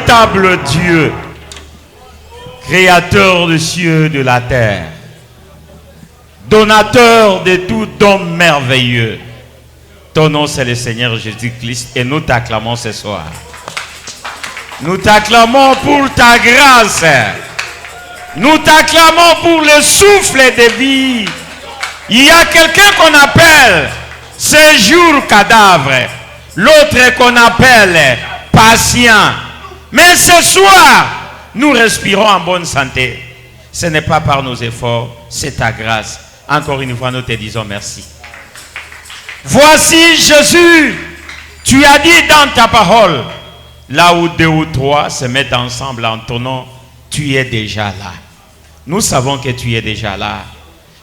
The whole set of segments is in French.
véritable Dieu, créateur des cieux et de la terre, donateur de tout don merveilleux. Ton nom c'est le Seigneur Jésus-Christ et nous t'acclamons ce soir. Nous t'acclamons pour ta grâce. Nous t'acclamons pour le souffle de vie. Il y a quelqu'un qu'on appelle séjour cadavre, l'autre qu'on appelle patient. Mais ce soir, nous respirons en bonne santé. Ce n'est pas par nos efforts, c'est ta grâce. Encore une fois, nous te disons merci. Voici Jésus, tu as dit dans ta parole, là où 2 ou 3 se mettent ensemble en ton nom, tu es déjà là. Nous savons que tu es déjà là.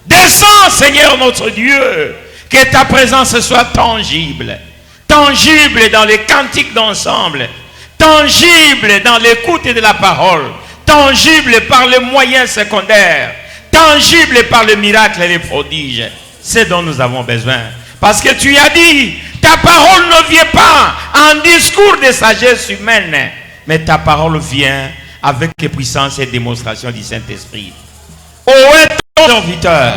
Descends, Seigneur notre Dieu, que ta présence soit tangible. Tangible dans les cantiques d'ensemble. Tangible dans l'écoute de la parole. Tangible par les moyens secondaires. Tangible par le miracle et les prodiges. C'est dont nous avons besoin. Parce que tu as dit, ta parole ne vient pas en discours de sagesse humaine, mais ta parole vient avec les puissances et démonstrations du Saint-Esprit. Ô ton serviteur,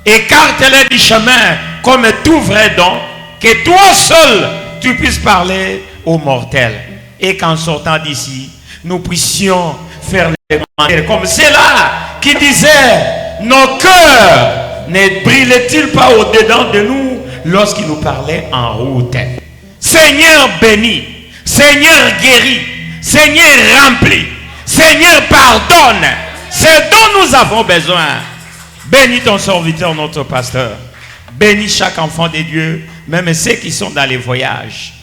écarte-les du chemin comme tout vrai don, que toi seul tu puisses parler aux mortels. Et qu'en sortant d'ici, nous puissions faire les commentaires comme ceux-là qui disaient, nos cœurs ne brillent-ils pas au-dedans de nous lorsqu'il nous parlait en route. Seigneur béni, Seigneur guéri, Seigneur rempli, Seigneur pardonne. C'est dont nous avons besoin. Bénis ton serviteur, notre pasteur. Bénis chaque enfant de Dieu, même ceux qui sont dans les voyages.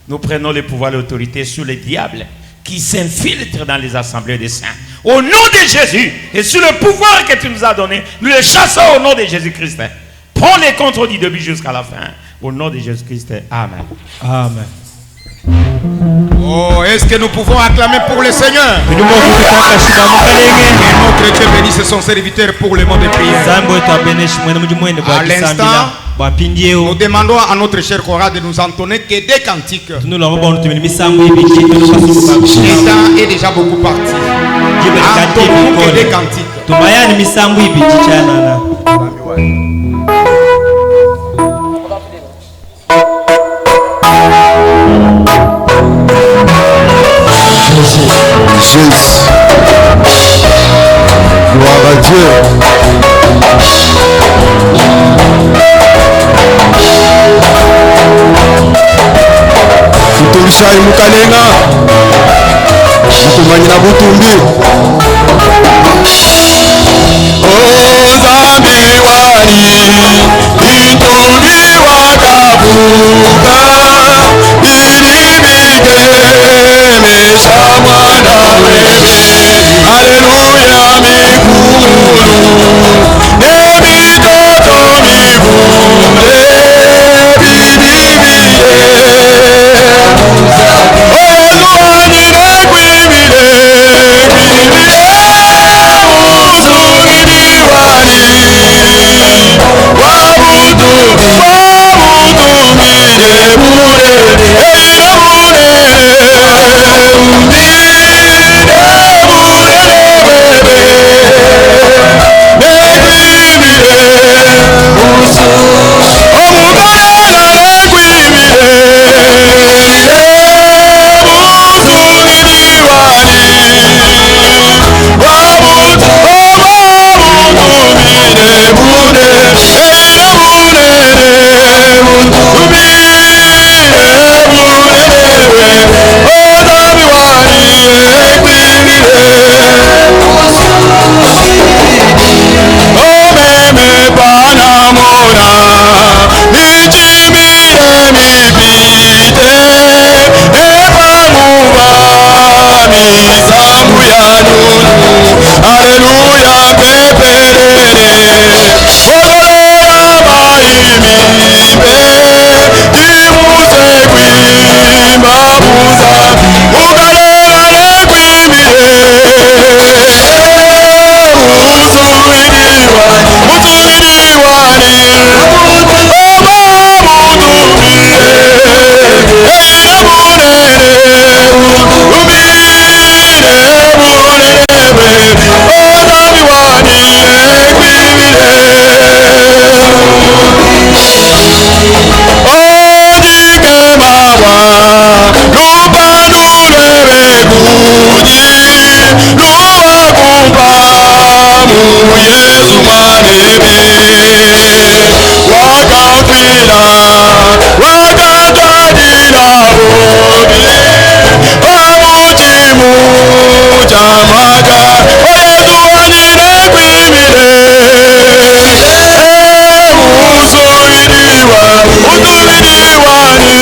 Nous prenons le pouvoir et l'autorité sur les diables qui s'infiltrent dans les assemblées des saints. Au nom de Jésus et sur le pouvoir que tu nous as donné, nous les chassons au nom de Jésus-Christ. Prends les contrôles du début jusqu'à la fin. Au nom de Jésus-Christ. Amen. Amen. Oh, est-ce que nous pouvons acclamer pour le Seigneur? Que notre Dieu bénisse son serviteur pour le monde de prière. À l'instant, nous demandons à notre cher chorale de nous entonner que des cantiques. Le temps est déjà beaucoup parti. Entonnons que des cantiques. Jésus, gloire à Dieu. Tutumshai mukalenga, mutumanyina butumbi. Ozambi wali, itumbi wakabuka, ilibige meshamwana wewe. Haleluya mikulu, nebitoto mibule, bibibile. Oluwanire kwibile, kwibile, uzuri wali. Yesu manebe wakapila wakatadila bobi omuchimu chamaga Yesu wanine kwimile usuidiwa utumidiwani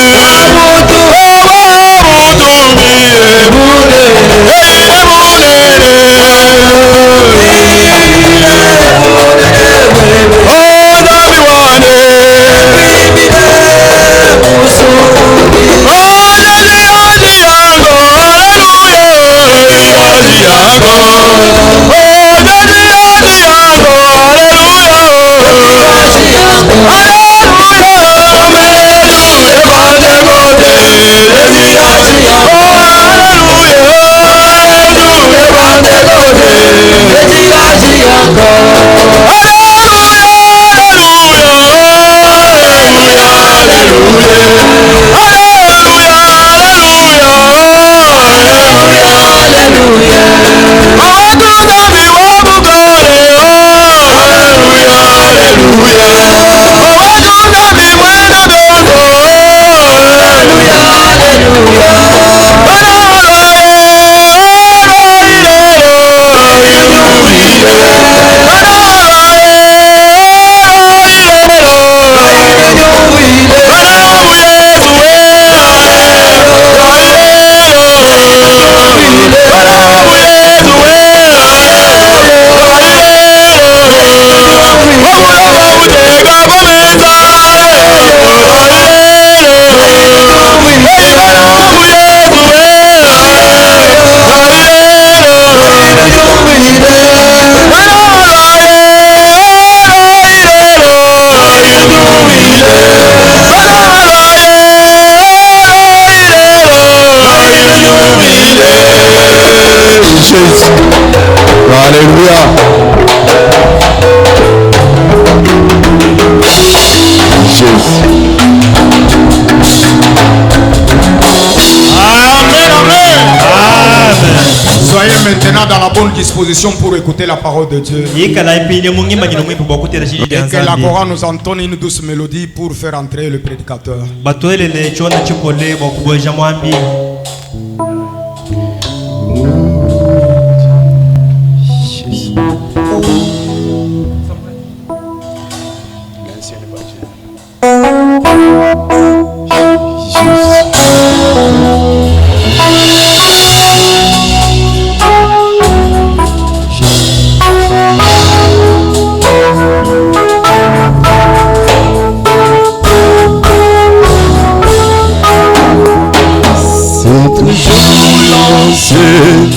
Maintenant dans la bonne disposition pour écouter la parole de Dieu. Et que la chorale nous entonne une douce mélodie pour faire entrer le prédicateur.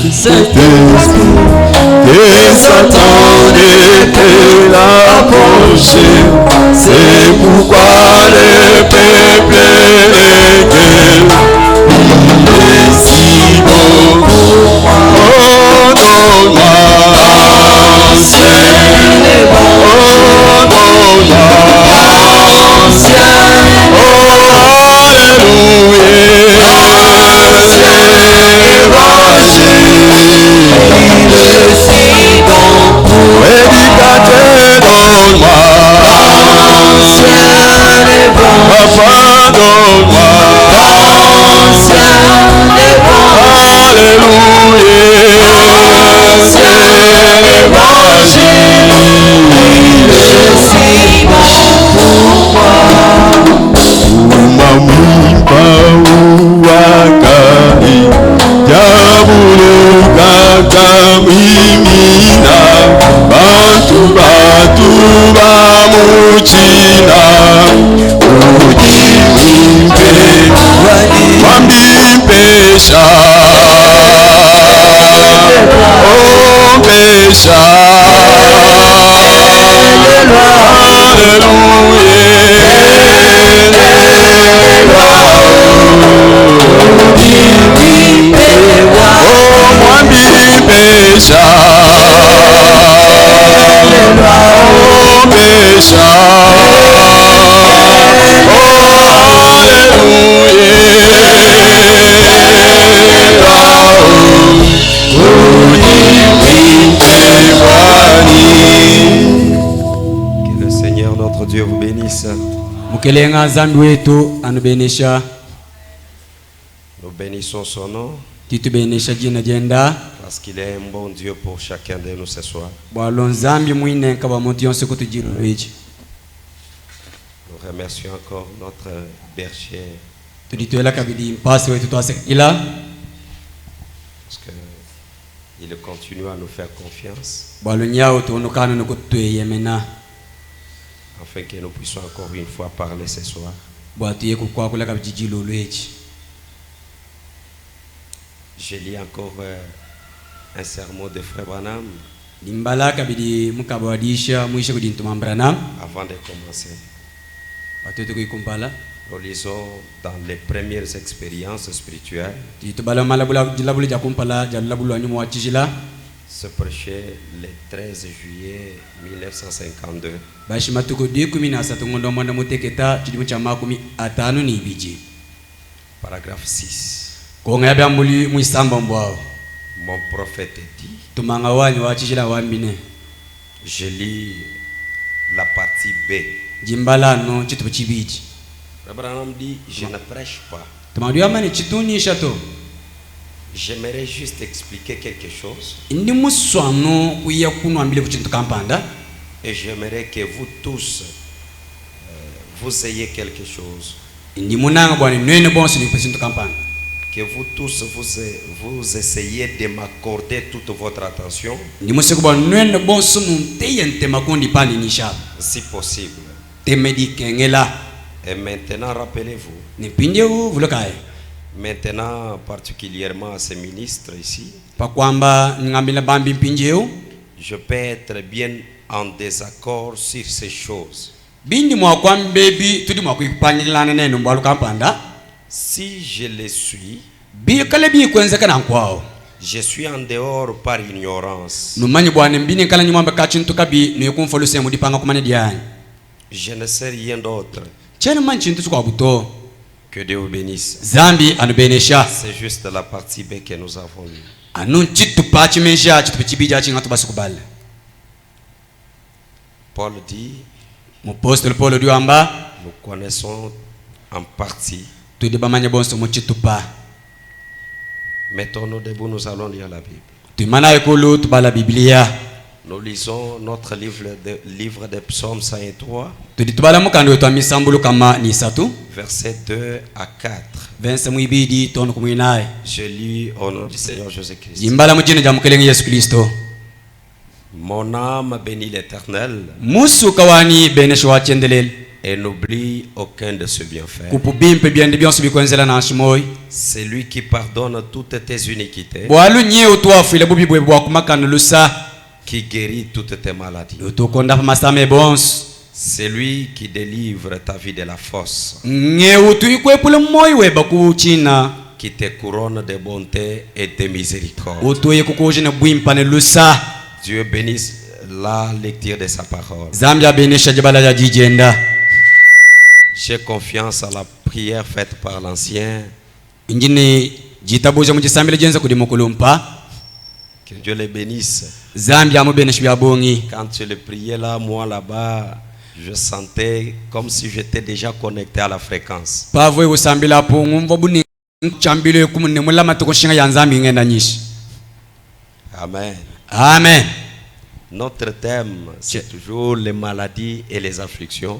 Cet esprit que Satan était approché, c'est pourquoi le peuple régué, il est si beau. Oh non, ancien, oh non, ancien, oh alléluia, Wani mukelenga zambi wetu anubenesha. Nous bénissons son nom Titubenesha jina jenda. parce qu'il est un bon Dieu pour chacun de nous ce soir. Bwalo nzambi mwine nkaba muntu yonse kutujiru lwechi. Nous remercions encore notre berger Tuditwela kabidi mpasi wetu twasekila. parce que il continue à nous faire confiance Bwalo nyao tuonokana nokutweyemena. afin que nous puissions encore une fois parler ce soir. Bwatuye kukwakula kabijijilo lwechi. Je lis encore un sermon de Frère Branham Limbala kabidi mukabawadisha mwisho kudintuma Branham. avant de commencer. Watoto kuikumpala. Nous lisons dans les premières expériences spirituelles. Titubala malabula jilabulu jakumpala jalabulu anyumu wachijila. Se prêchait le 13 juillet 1952. Bashi matuko 13 ngondo mwana muteketa chidimu cha makumi atanu ni ibiji. Paragraphe 6. Konga yabya muli muisamba mbwao. Mon prophète dit. Tumanga wanyu wachijila wambine. Je lis la partie B. Jimbala no chitubu chibiji. Abraham dit, je ne prêche pas. Tumandu yamani chituni shato. J'aimerais juste expliquer quelque chose. Indi muswano kuya kuno ambile kuchintu kampanda. Et j'aimerais que vous tous, vous ayez quelque chose. Indi munanga bwani nwene bonsi ni kuchintu kampanda. Que vous tous, vous essayez de m'accorder toute votre attention. Indi musiku bwani nwene bonsi munteyente makundi pani nisha. Si possible. Temedi kengela. Et maintenant, rappelez-vous. Nipinde u vulokae. Maintenant, particulièrement à ces ministres ici, je peux être bien en désaccord sur ces choses. Si je les suis, je suis en dehors par ignorance. Je ne sais rien d'autre. Que Dieu vous bénisse. Zambi anubenesha. C'est juste la partie B que nous avons lue. Paul dit, nous connaissons en partie. Mettons-nous debout, nous allons lire la Bible. Nous lisons notre livre de Psaume 103, versets 2 à 4. Je lis au nom du Seigneur Jésus-Christ. Mon âme bénit l'Éternel et n'oublie aucun de ses bienfaits. C'est lui qui pardonne toutes tes iniquités, qui guérit toutes tes maladies. C'est lui qui délivre ta vie de la fosse, qui te couronne de bonté et de miséricorde. Dieu bénisse la lecture de sa parole. J'ai confiance à la prière faite par l'ancien. Que Dieu les bénisse. Quand tu le priais là, moi là-bas, je sentais comme si j'étais déjà connecté à la fréquence. Amen. Amen. Notre thème, c'est toujours les maladies et les afflictions.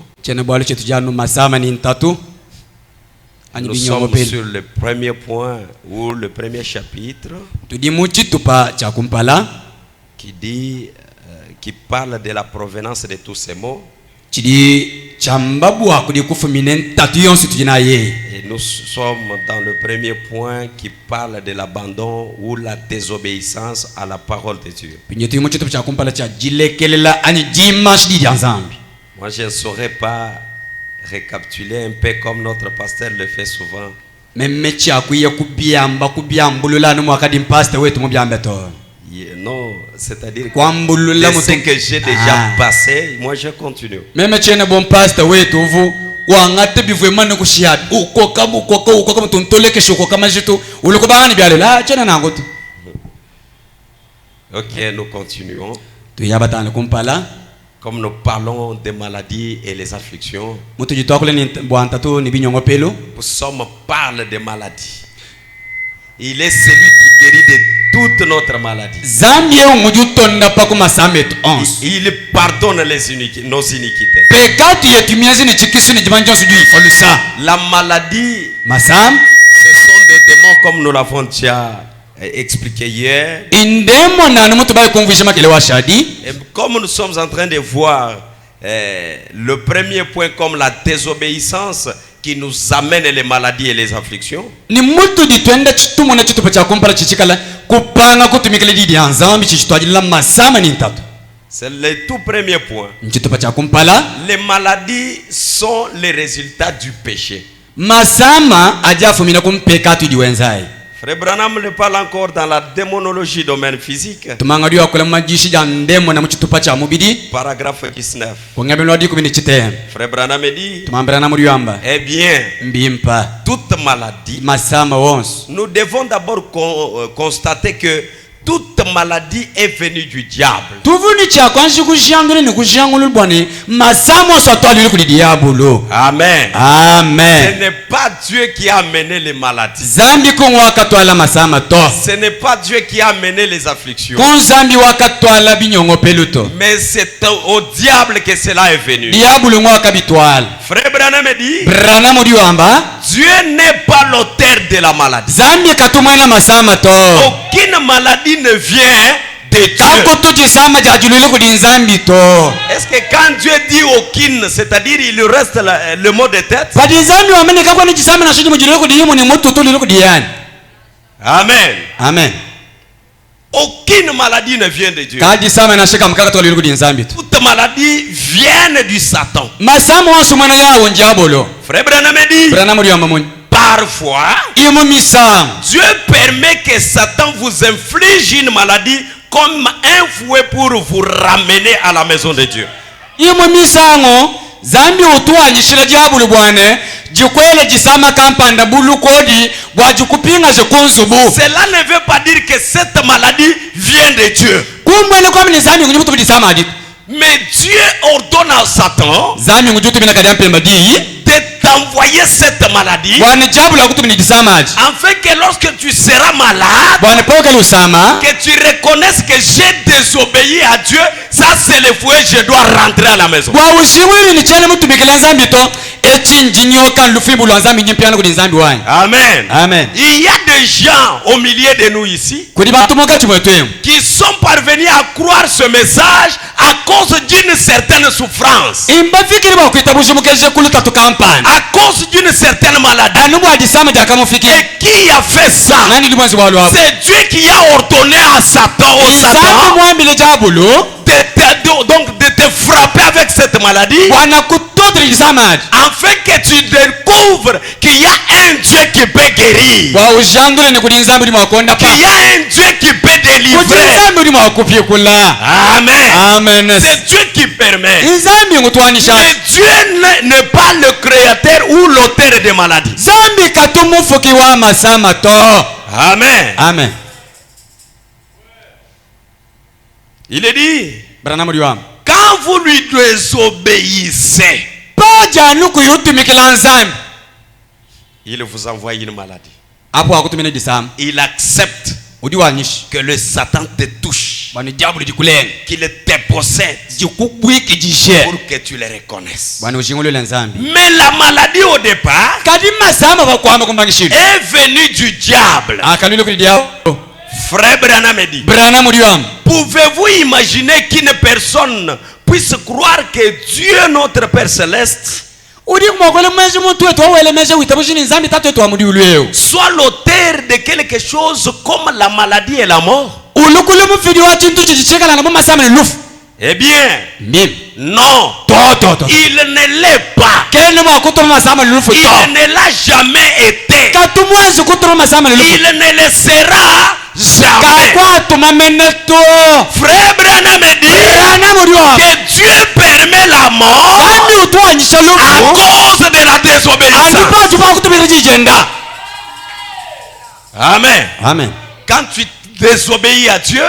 Nous sommes sur le premier point ou le premier chapitre qui parle de la provenance de tous ces mots. Et nous sommes dans le premier point qui parle de l'abandon ou la désobéissance à la parole de Dieu. Moi, je ne saurais pas récapituler un peu comme notre pasteur le fait souvent. Non, c'est-à-dire que ce que j'ai déjà passé, moi je continue. Ok, nous continuons. Comme nous parlons des maladies et les afflictions, Psaume parle des maladies. Il est celui qui guérit de toutes notre maladie. Il pardonne nos iniquités. La maladie, ce sont des démons comme nous l'avons déjà expliqué hier. Et comme nous sommes en train de voir le premier point comme la désobéissance qui nous amène les maladies et les afflictions. C'est le tout premier point. Les maladies sont les résultats du péché. Frère Branham ne parle encore dans la démonologie domaine physique. Paragraphe 19. Frère Branham dit, eh bien, toute maladie, nous devons d'abord constater que toute maladie est venue du diable. Amen. Amen. Ce n'est pas Dieu qui a amené les maladies. Ce n'est pas Dieu qui a amené les afflictions. Mais c'est au diable que cela est venu. Frère Branham dit, Dieu n'est pas l'auteur de la maladie. Aucune maladie ne vient de Dieu. Est-ce que quand Dieu dit aucune, c'est-à-dire il reste le mot de tête? Amen. Amen. Aucune maladie ne vient de Dieu. Toute maladie vient du Satan. Frère Branham dit, parfois, Dieu permet que Satan vous inflige une maladie comme un fouet pour vous ramener à la maison de Dieu. Cela ne veut pas dire que cette maladie vient de Dieu. Mais Dieu ordonne à Satan de t'envoyer cette maladie afin que lorsque tu seras malade, que tu reconnaisses que j'ai désobéi à Dieu. Ça c'est le fouet, je dois rentrer à la maison. Amen. Amen. Il y a des gens au milieu de nous ici qui sont parvenus à croire ce message à cause d'une certaine souffrance, à cause d'une certaine maladie. Et qui a fait ça? C'est Dieu qui a ordonné à Satan, donc de te frapper avec cette maladie, afin que tu découvres qu'il y a un Dieu qui peut guérir, qu'il y a un Dieu qui peut délivrer. Amen. Amen. C'est Dieu qui permet. Mais Dieu n'est pas le créateur ou l'auteur des maladies. Amen. Amen. Il est dit, quand vous lui désobéissez, il vous envoie une maladie. Il accepte que le Satan te touche, qu'il te possède, pour que tu le reconnaisses. Mais la maladie au départ est venue du diable. Frère Branham dit, pouvez-vous imaginer qu'une personne puisse croire que Dieu, notre Père Céleste, soit l'auteur de quelque chose comme la maladie et la mort? Eh bien, non, il ne l'est pas. Il ne l'a jamais été. Il ne le sera jamais. Frère Branham dit que Dieu permet la mort à cause de la désobéissance. Amen. Amen. Quand tu désobéis à Dieu,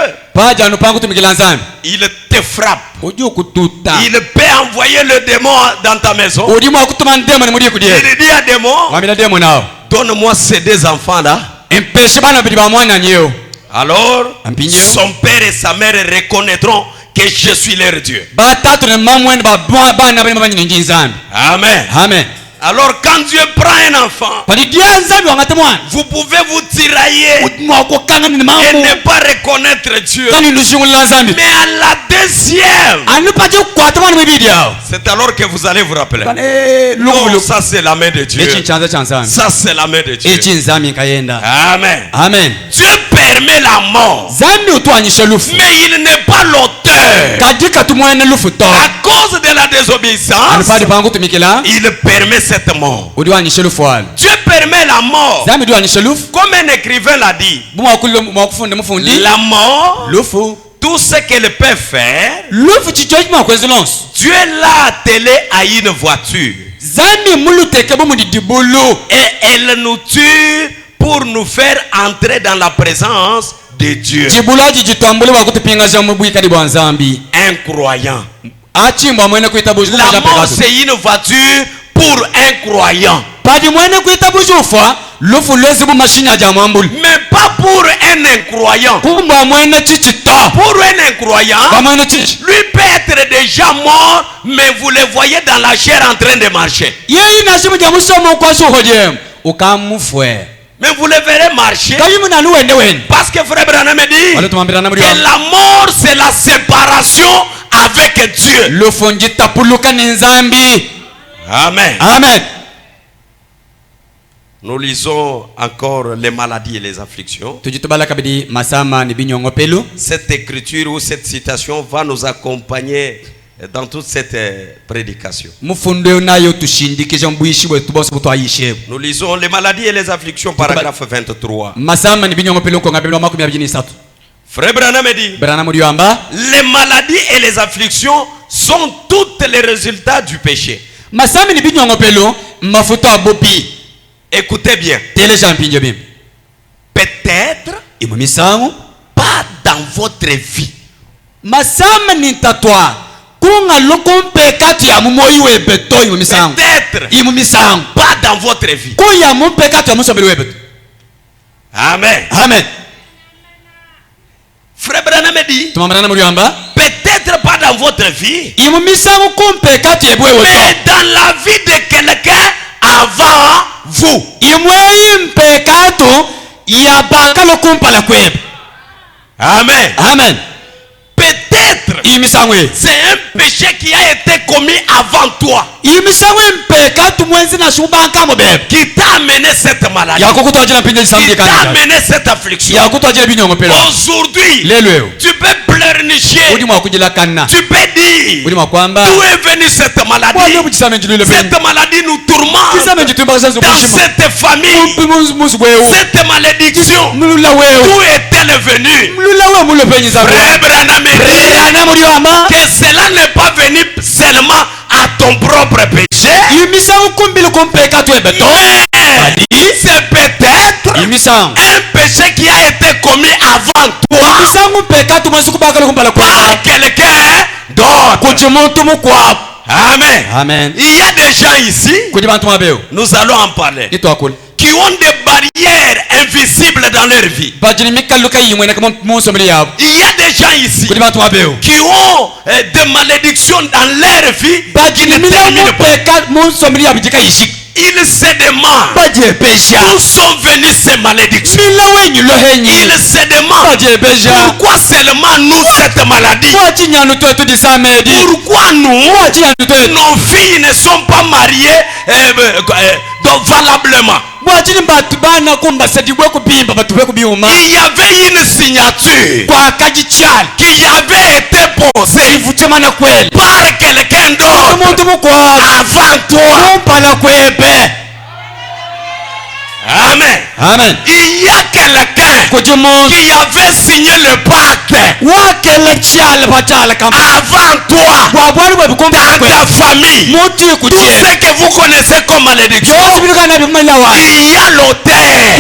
il te frappe. Il peut envoyer le démon dans ta maison. Il dit à démon, donne-moi ces deux enfants-là. Alors, son père et sa mère reconnaîtront que je suis leur Dieu. Amen. Amen. Alors quand Dieu prend un enfant, vous pouvez vous tirailler et ne pas reconnaître Dieu. Mais à la deuxième, c'est alors que vous allez vous rappeler. Non, ça c'est la main de Dieu. Ça c'est la main de Dieu. Amen. Amen. Dieu permet la mort, mais il n'est pas l'auteur. À cause de la désobéissance, il permet cette mort. Dieu permet la mort. Comme un écrivain l'a dit, la mort, tout ce qu'elle peut faire, Dieu l'a attelé à une voiture. Et elle nous tue pour nous faire entrer dans la présence de Dieu. Un croyant. La mort c'est une voiture pour un croyant. Mais pas pour un incroyant. Pour un incroyant, lui peut être déjà mort, mais vous le voyez dans la chair en train de marcher. Mais vous le verrez marcher. Parce que frère Branham dit que la mort c'est la séparation avec Dieu. Amen. Amen. Nous lisons encore les maladies et les afflictions. Cette écriture ou cette citation va nous accompagner dans toute cette prédication. Nous lisons les maladies et les afflictions, paragraphe 23. Frère Branham dit, les maladies et les afflictions sont toutes les résultats du péché. Écoutez bien. Peut-être pas dans votre vie. Peut-être pas dans votre vie. Amen. Amen. Frère Branham dit, peut-être pas dans votre vie, mais dans la vie de quelqu'un avant vous. Amen. Amen. Peut-être c'est un péché qui a été commis avant toi, qui t'a amené cette maladie, qui t'a amené cette affliction. Aujourd'hui, tu peux pleurnicher, tu peux dire d'où est venue cette maladie. Cette maladie nous tourmente dans cette famille. Cette malédiction, d'où est-elle venue? Frère Branham dit que cela n'est pas venu seulement à ton propre péché, c'est peut-être un péché qui a été commis avant toi par quelqu'un d'autre. Amen. Amen. Il y a des gens ici, nous allons en parler, qui ont des barrières invisibles dans leur vie. Il y a des gens ici qui ont des malédictions dans leur vie qui ne terminent pas. Ils se demandent où sont venues ces malédictions. Ils se demandent pourquoi seulement nous cette maladie. Pourquoi nous, nos filles ne sont pas mariées valablement. Il y avait une signature qui avait été posée par quelqu'un d'autre avant toi. Amen. Amen. Il y a quelqu'un qui avait signé le pacte avant toi dans ta famille. Tout ce que vous connaissez comme malédiction, il y a l'auteur.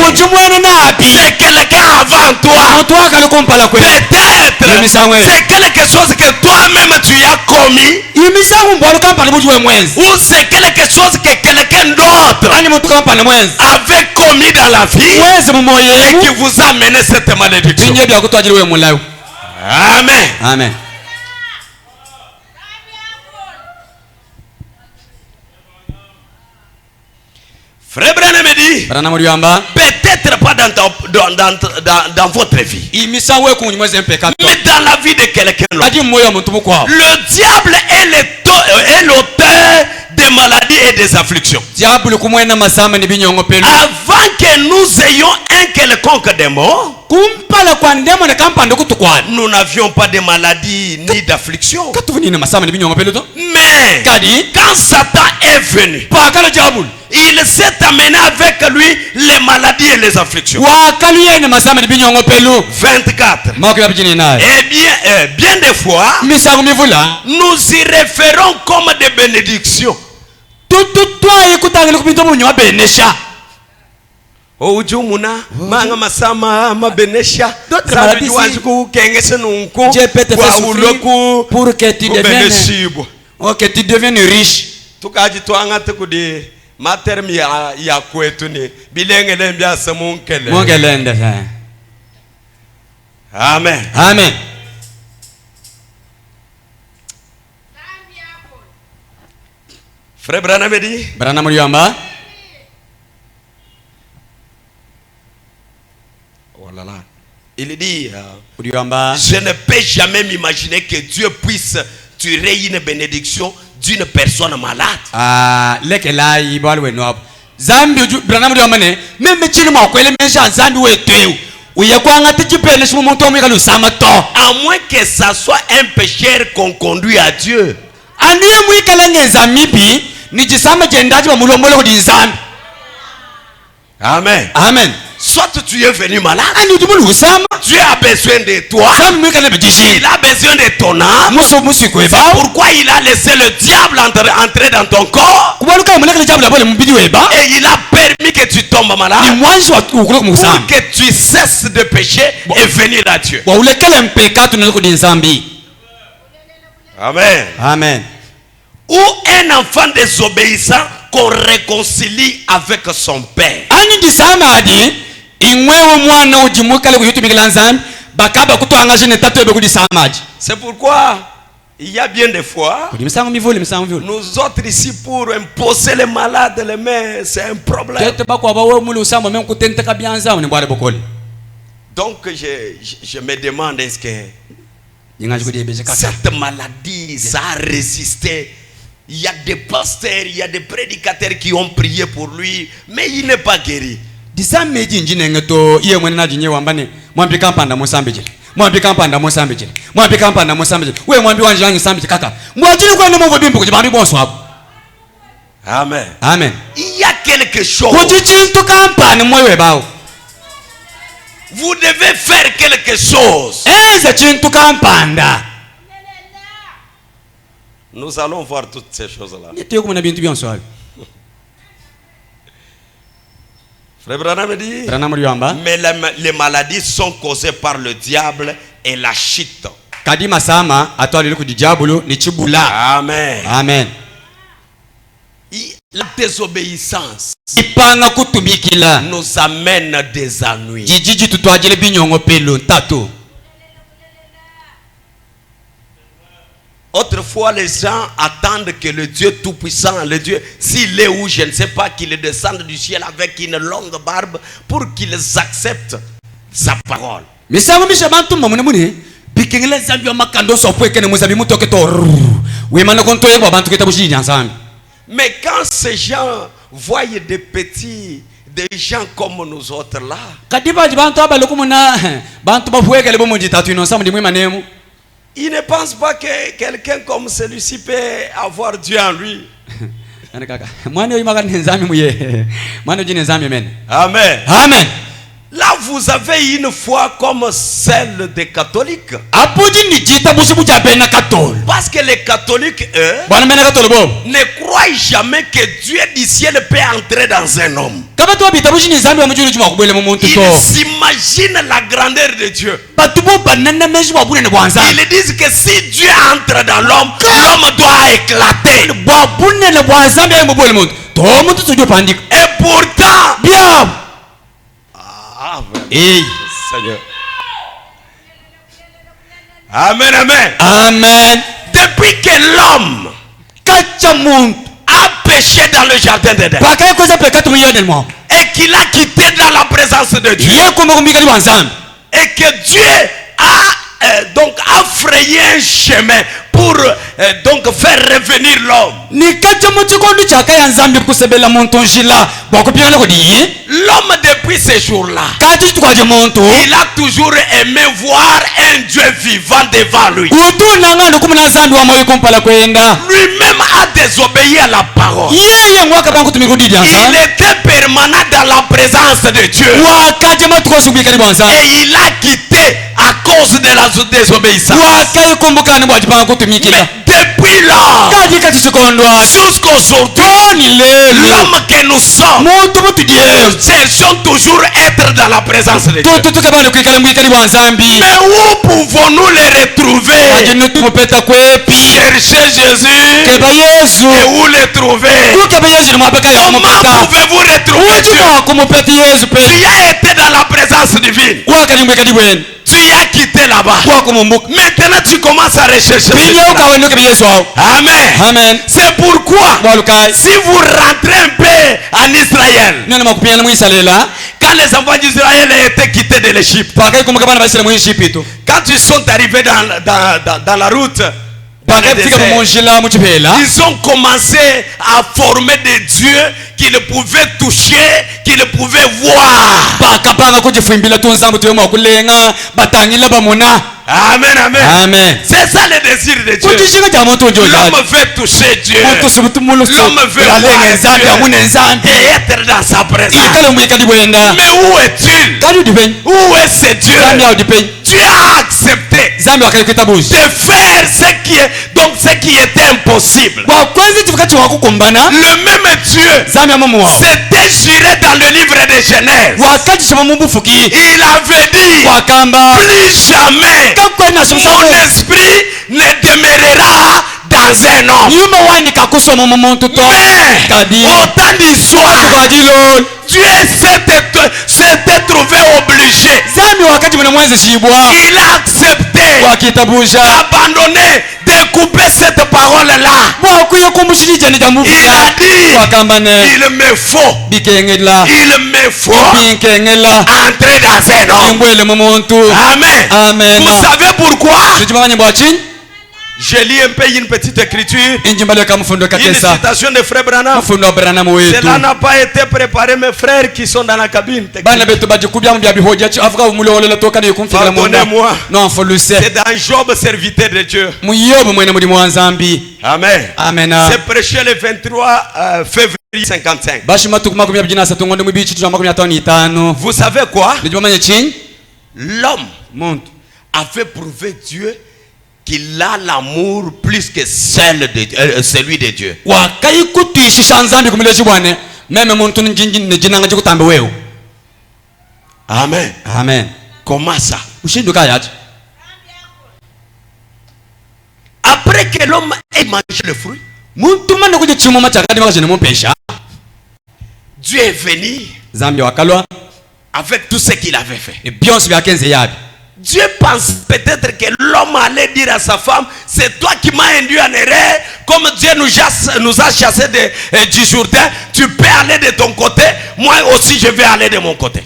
C'est quelqu'un avant toi. Peut-être c'est quelque chose que toi-même tu as commis, ou c'est quelque chose que quelqu'un d'autre avait commis dans la vie et qui vous a mené cette malédiction. Amen. Amen. Frère Branham me dit, peut-être pas dans votre vie, mais dans la vie de quelqu'un d'autre. Le diable est l'auteur des maladies et des afflictions. Avant que nous ayons un quelconque démon, nous n'avions pas de maladie ni d'affliction. Mais quand Satan est venu, il s'est amené avec lui les maladies et les afflictions. 24. Et bien des fois, nous y référons comme des bénédictions. Manga masama mabenesha. Dieu peut te faire souffrir pour que tu deviennes riche. Amen. Amen. Frère Branham dit, il dit, je ne peux jamais m'imaginer que Dieu puisse tirer une bénédiction d'une personne malade. À moins que ça soit un pécheur qu'on conduit à Dieu. Amen. Amen. Soit tu es venu malade, Dieu a besoin de toi, il a besoin de ton âme. C'est pourquoi il a laissé le diable entrer dans ton corps, et il a permis que tu tombes malade pour que tu cesses de pécher et venir à Dieu. Amen. Amen. Ou un enfant désobéissant qu'on réconcilie avec son père. C'est pourquoi il y a bien des fois, nous autres ici pour imposer les malades les mains, c'est un problème. Donc je me demande, est-ce que cette maladie, ça a résisté? Il y a des pasteurs, il y a des prédicateurs qui ont prié pour lui, mais il n'est pas guéri. Amen. Amen. Il y a quelque chose. Vous devez faire quelque chose. Nous allons voir toutes ces choses-là. Frère Branham dit, mais les maladies sont causées par le diable et la chute. Amen. Amen. La désobéissance nous amène des ennuis. Autrefois, les gens attendent que le Dieu Tout-Puissant, le Dieu, s'il est où, je ne sais pas, qu'il descende du ciel avec une longue barbe pour qu'ils acceptent sa parole. Mais quand ces gens voient des petits, des gens comme nous autres là, ils ne pensent pas que quelqu'un comme celui-ci peut avoir Dieu en lui. Amen. Amen. Là, vous avez une foi comme celle des catholiques. Parce que les catholiques, eux, ne croient jamais que Dieu du ciel peut entrer dans un homme. Ils s'imaginent la grandeur de Dieu. Ils disent que si Dieu entre dans l'homme, l'homme doit éclater. Et pourtant, hey. Seigneur. Amen, amen. Amen. Depuis que l'homme a péché dans le jardin d'Éden et qu'il a quitté dans la présence de Dieu et que Dieu a donc a frayé un chemin pour donc faire revenir l'homme. L'homme depuis ces jours-là, il a toujours aimé voir un Dieu vivant devant lui. Lui-même a désobéi à la parole. Il était permanent dans la présence de Dieu. Et il a quitté à cause de la désobéissance. Mais depuis là, jusqu'aujourd'hui, l'homme que nous sommes, cherchons toujours être dans la présence de Dieu. Mais où pouvons-nous les retrouver? Cherchez Jésus. Et où les trouver? Comment pouvez-vous retrouver Dieu? Tu as été dans la présence divine. Tu as quitté là-bas. Maintenant tu commences à rechercher. Amen. Amen. C'est pourquoi si vous rentrez un peu en Israël, quand les enfants d'Israël étaient quittés de l'Égypte, quand ils sont arrivés dans la route, ils ont commencé à former des dieux qu'ils pouvaient toucher, qu'ils pouvaient voir. Amen, amen. Amen. C'est ça le désir de Dieu. L'homme veut toucher Dieu. L'homme veut voir Dieu et être dans sa présence. Mais où est-il? Où est ce Dieu? Dieu a accepté de faire ce qui était impossible. Le même Dieu s'était juré dans le livre de Genèse. Il avait dit, plus jamais mon esprit ne demeurera dans un homme. Mais au temps d'histoire, Dieu s'était trouvé obligé. Il a accepté d'abandonner, de couper cette parole-là. Il a dit, il me faut entrer dans un homme. Amen. Amen. Vous savez pourquoi? Je lis un peu une petite écriture, une citation de Frère Branham. Cela n'a pas été préparé, mes frères qui sont dans la cabine. Pardonnez-moi. C'est dans Job, serviteur de Dieu. Amen. Amen. C'est prêché le 23 février 55. Vous savez quoi? L'homme avait prouvé Dieu qu'il a l'amour plus que celui de Dieu. Amen. Amen. Comment ça? Après que l'homme ait mangé le fruit, Dieu est venu avec tout ce qu'il avait fait. Dieu pense peut-être que l'homme allait dire à sa femme, c'est toi qui m'as induit en erreur, comme Dieu nous a chassés du Jourdain, tu peux aller de ton côté, moi aussi je vais aller de mon côté.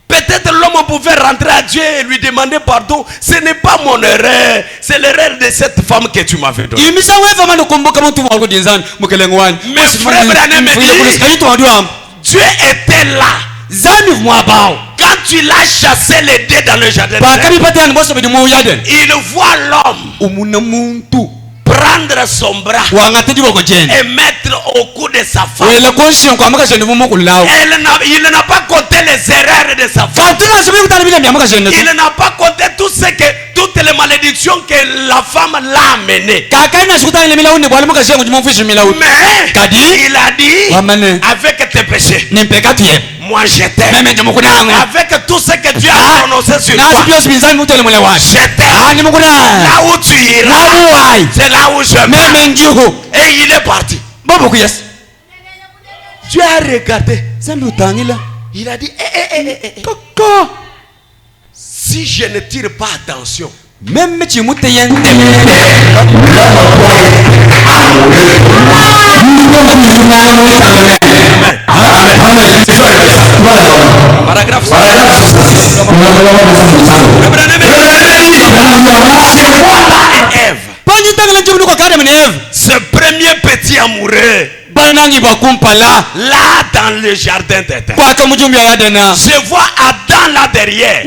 Peut-être l'homme pouvait rentrer à Dieu et lui demander pardon. Ce n'est pas mon erreur, c'est l'erreur de cette femme que tu m'avais donnée. Mais frère Branham me dit, Dieu était là. Quand tu l'as chassé les dés dans le jardin, il voit l'homme prendre son bras et mettre au cou de sa femme. Il n'a pas compté les erreurs de sa femme. Il n'a pas compté toutes les malédictions que la femme l'a amenées. Mais il a dit, avec tes péchés, moi je t'aime. Avec tout ce que Dieu a prononcé sur toi, je t'aime. Là où tu iras, c'est là où je vais. Et il est parti. Dieu a regardé. Il a dit, si je ne tire pas attention, même si paragraphe ce premier petit amoureux là dans le jardin d'Éden, je vois Adam là derrière.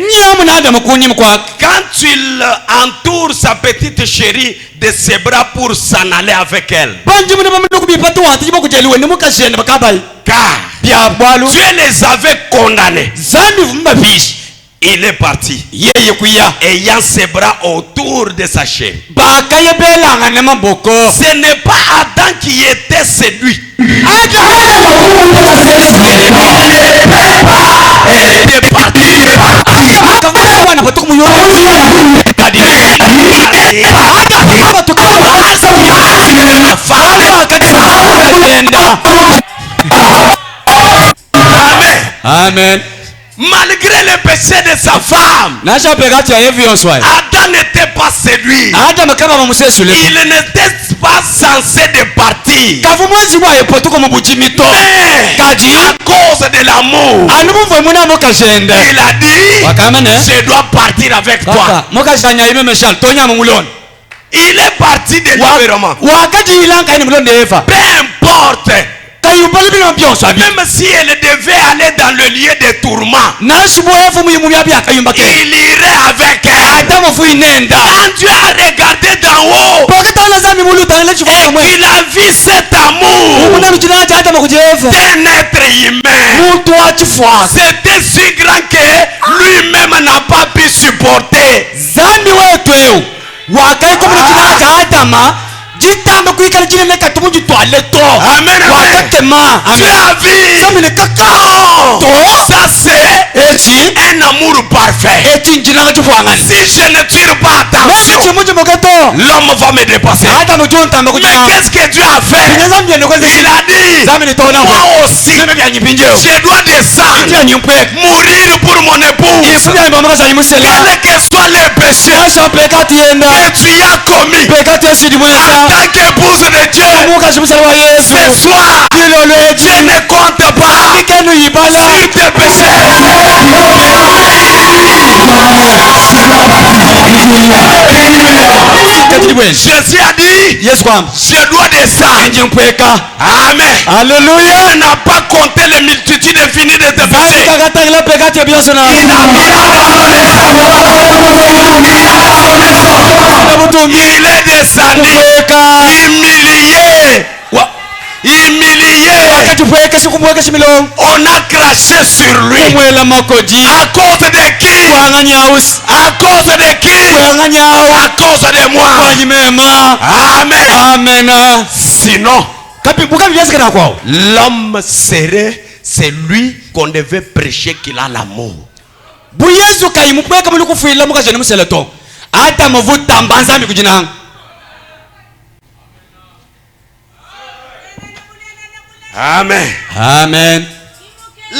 Quand il entoure sa petite chérie de ses bras pour s'en aller avec elle, car Dieu les avait condamnés. Il est parti, ayant ses bras autour de sa chair. Ce n'est pas Adam qui était séduit. Il est parti. Amen. Malgré le péché de sa femme, Adam n'était pas séduit. Il n'était pas censé de partir. Mais à cause de l'amour, il a dit, je dois partir avec toi. Il est parti délibérément. Peu importe. Même si elle devait aller dans le lieu de tourment, il irait avec elle. Quand Dieu a regardé d'en haut et qu'il a vu cet amour d'un être humain, c'était si grand que lui-même n'a pas pu supporter. Amen. Ça c'est un amour parfait. Si je ne tire pas attention, l'homme va me dépasser. Mais qu'est-ce que Dieu a fait? Il a dit, moi aussi je dois descendre, mourir pour mon épouse, quel que soit le péché que tu as commis en tant qu'épouse de Dieu. Ce soir, Dieu ne compte pas sur tes péchés. Jésus a dit, je dois descendre. Amen. Alléluia. Il n'a pas compté les multitudes infinies de tes péchés. Il est descendu, humilié. On a craché sur lui. À cause de qui? À cause de qui? À cause de moi. Amen. Sinon, l'homme serait celui qu'on devait prêcher qu'il a l'amour. Amen. Amen.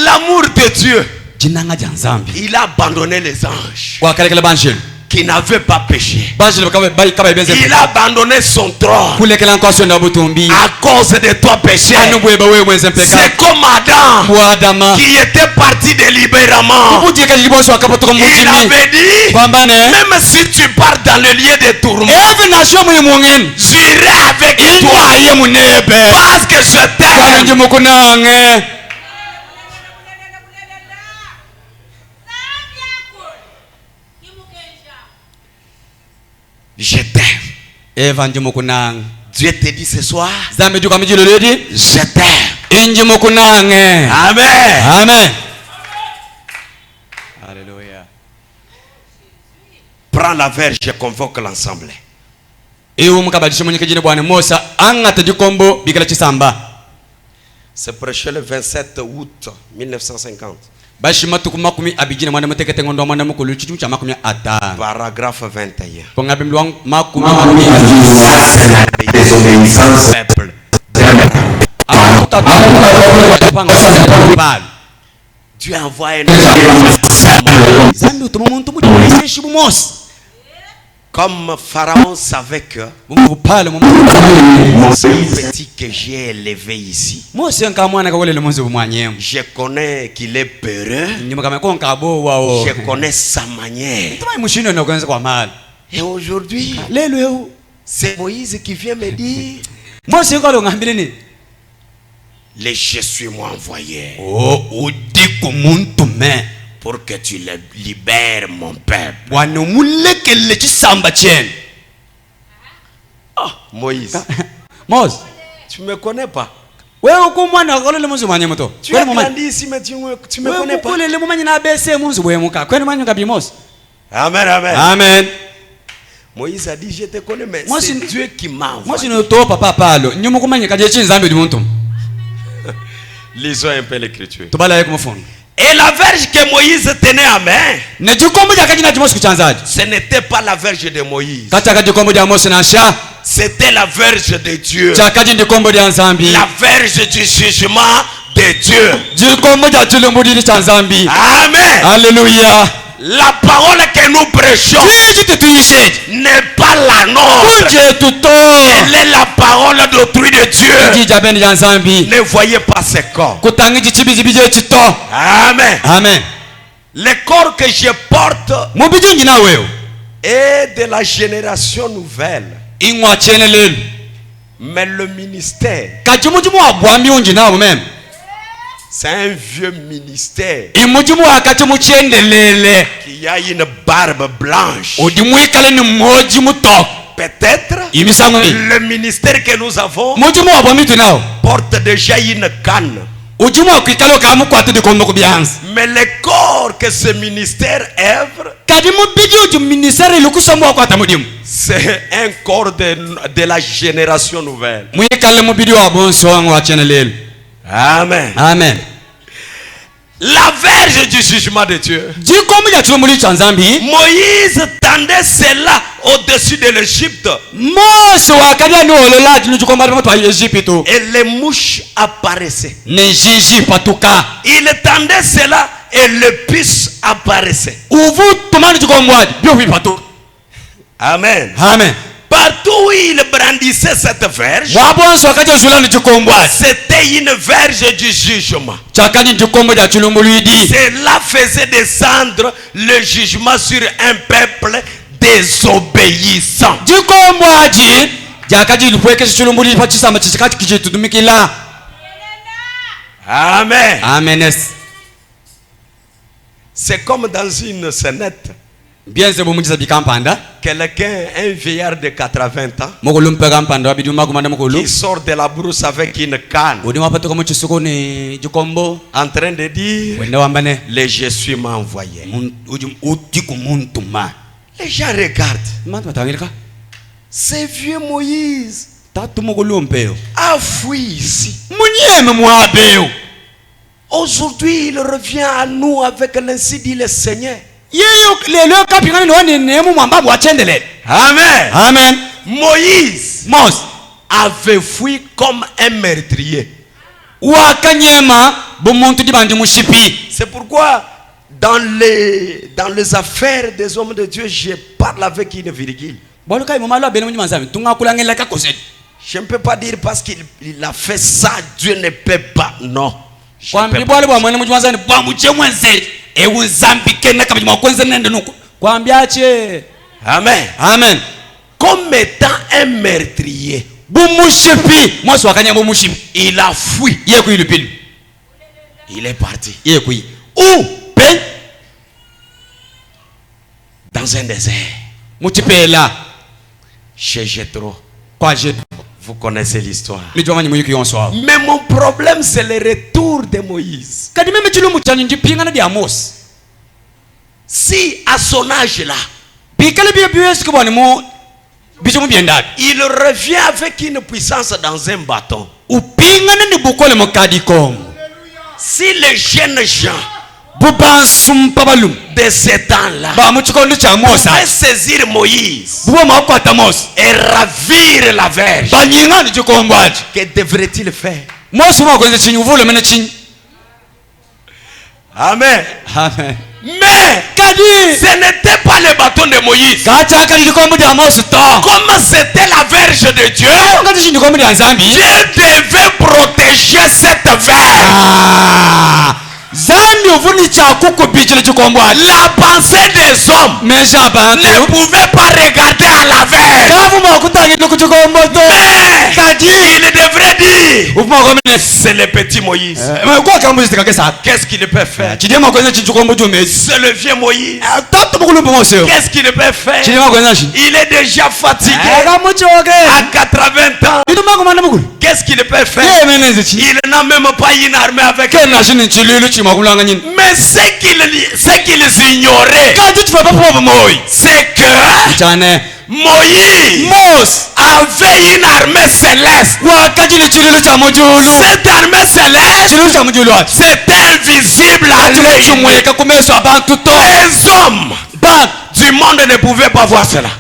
L'amour de Dieu, il a abandonné les anges qui n'avaient pas péché. Il a abandonné son trône à cause de toi péché. C'est comme Adam qui était parti délibérément. Il avait dit, même si tu pars dans le lieu de tourment, j'irai avec toi parce que je t'aime. Dieu te dit ce soir, je t'aime. Amen. Amen. Alléluia. Prends la verge, je convoque l'ensemble. C'est prêché le 27 août 1950. Paragraphe 21. Peuple. Dieu envoie un comme Pharaon savait que ce petit que j'ai élevé ici, je connais qu'il est peureux, je connais sa manière. Et aujourd'hui, c'est Moïse qui vient me dire, les je suis moi envoyé pour que tu libères mon peuple. Oh, Moïse. Tu me connais pas. Tu as grandi ici, mais tu me connais pas. Amen, amen. Amen. Moïse a dit, je te connais, mais c'est Dieu qui m'a envoyé. Lisons un peu l'écriture. Et la verge que Moïse tenait à main, ce n'était pas la verge de Moïse. C'était la verge de Dieu. La verge du jugement de Dieu. Amen. Alléluia. La parole que nous prêchons n'est pas la nôtre. Elle est la parole d'autrui de Dieu. Ne voyez pas ce corps. Amen. Amen. Le corps que je porte est de la génération nouvelle. Mais le ministère, c'est un vieux ministère qui a une barbe blanche. Peut-être le ministère que nous avons porte déjà une canne. Mais le corps que ce ministère œuvre, c'est un corps de la génération nouvelle. Amen. Amen. La verge du jugement de Dieu. Moïse tendait cela au-dessus de l'Égypte. Et les mouches apparaissaient. Il tendait cela et le puce apparaissait. Amen. Amen. Partout où il brandissait cette verge, c'était une verge du jugement. Cela faisait descendre le jugement sur un peuple désobéissant. Amen. Amen. C'est comme dans une scénette. Quelqu'un, un vieillard de 80 ans, qui sort de la brousse avec une canne, en train de dire, les je suis m'a envoyé. Les gens regardent. C'est vieux Moïse a fui ici. Aujourd'hui il revient à nous avec l'ainsi dit le Seigneur. Amen. Amen. Moïse avait fui comme un meurtrier. C'est pourquoi dans les affaires des hommes de Dieu, je parle avec une virgule. Je ne peux pas dire parce qu'il a fait ça, Dieu ne peut pas. Non. Amen. Amen. Comme étant un meurtrier, il a fui. Il est parti. Où? Dans un désert. chez Jéthro. Quoi, Jéthro? Vous connaissez l'histoire. Mais mon problème, c'est le retour de Moïse. Si à son âge là, il revient avec une puissance dans un bâton. Si les jeunes gens de ces temps-là pouvaient saisir Moïse et ravir la verge, que devrait-il faire? Amen. Amen. Mais ce n'était pas le bâton de Moïse. Comme c'était la verge de Dieu, Dieu devait protéger cette verge. La pensée des hommes ne pouvait pas regarder à la verge. Mais il devrait dire, c'est le petit Moïse. Qu'est-ce qu'il peut faire? C'est le vieux Moïse. Qu'est-ce qu'il peut faire? Il est déjà fatigué à 80 ans. Qu'est-ce qu'il peut faire? Il n'a même pas une armée avec lui. Mais ce qu'ils ignoraient, c'est que Moïse avait une armée céleste. Cette armée céleste, c'était invisible à l'œil. Les hommes du monde ne pouvaient pas voir cela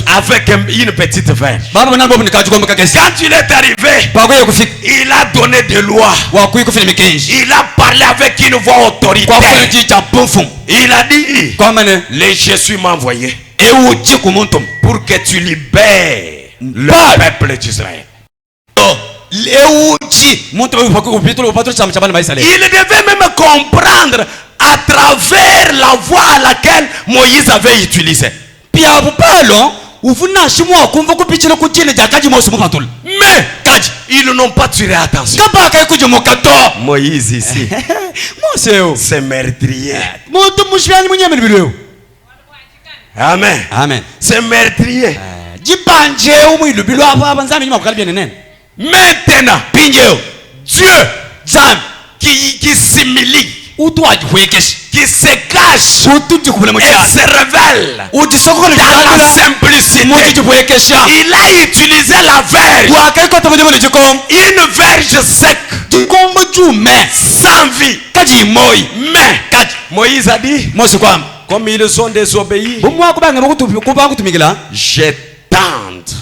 avec une petite verge. Quand il est arrivé, il a donné des lois. Il a parlé avec une voix autoritaire. Il a dit, je suis m'envoyé pour que tu libères le peuple d'Israël. Il devait même comprendre à travers la voie à laquelle Moïse avait utilisé. Mais ils n'ont pas tiré attention. Moïse ici, c'est meurtrier. Amen. Amen. C'est meurtrier. Maintenant, Dieu qui s'humilie, qui se cache et se révèle dans la simplicité. Il a utilisé la verge, une verge sec, sans vie. Mais Moïse a dit, comme ils ont désobéi, je tente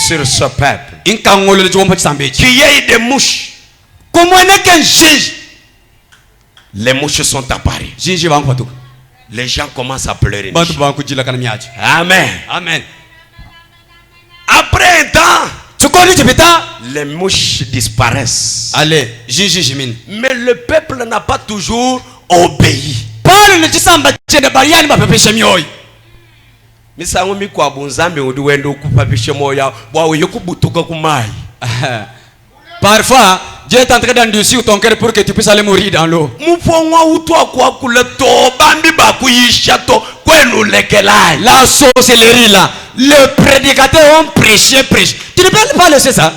sur ce peuple qu'il y ait des mouches. Les mouches sont apparues. Les gens commencent à pleurer. Amen. Amen. Après un temps, les mouches disparaissent. Mais le peuple n'a pas toujours obéi. Parfois, Dieu est en train d'endurcir ton cœur pour que tu puisses aller mourir dans l'eau. La sorcellerie là, le prédicateur ont prêché. Tu ne peux pas laisser ça.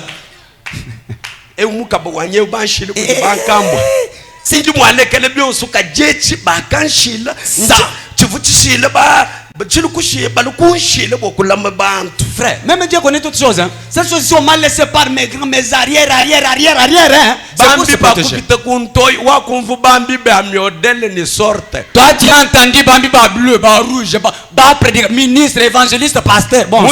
Frère, même Dieu connaît toutes choses. Hein. Ces choses sont mal laissées par mes grands, mes arrière. Hein. C'est pour se protéger. Toi, tu as entendu Bambi, bas bleu, bas rouge, bas prédicateur, ministre, évangéliste, pasteur. Bon.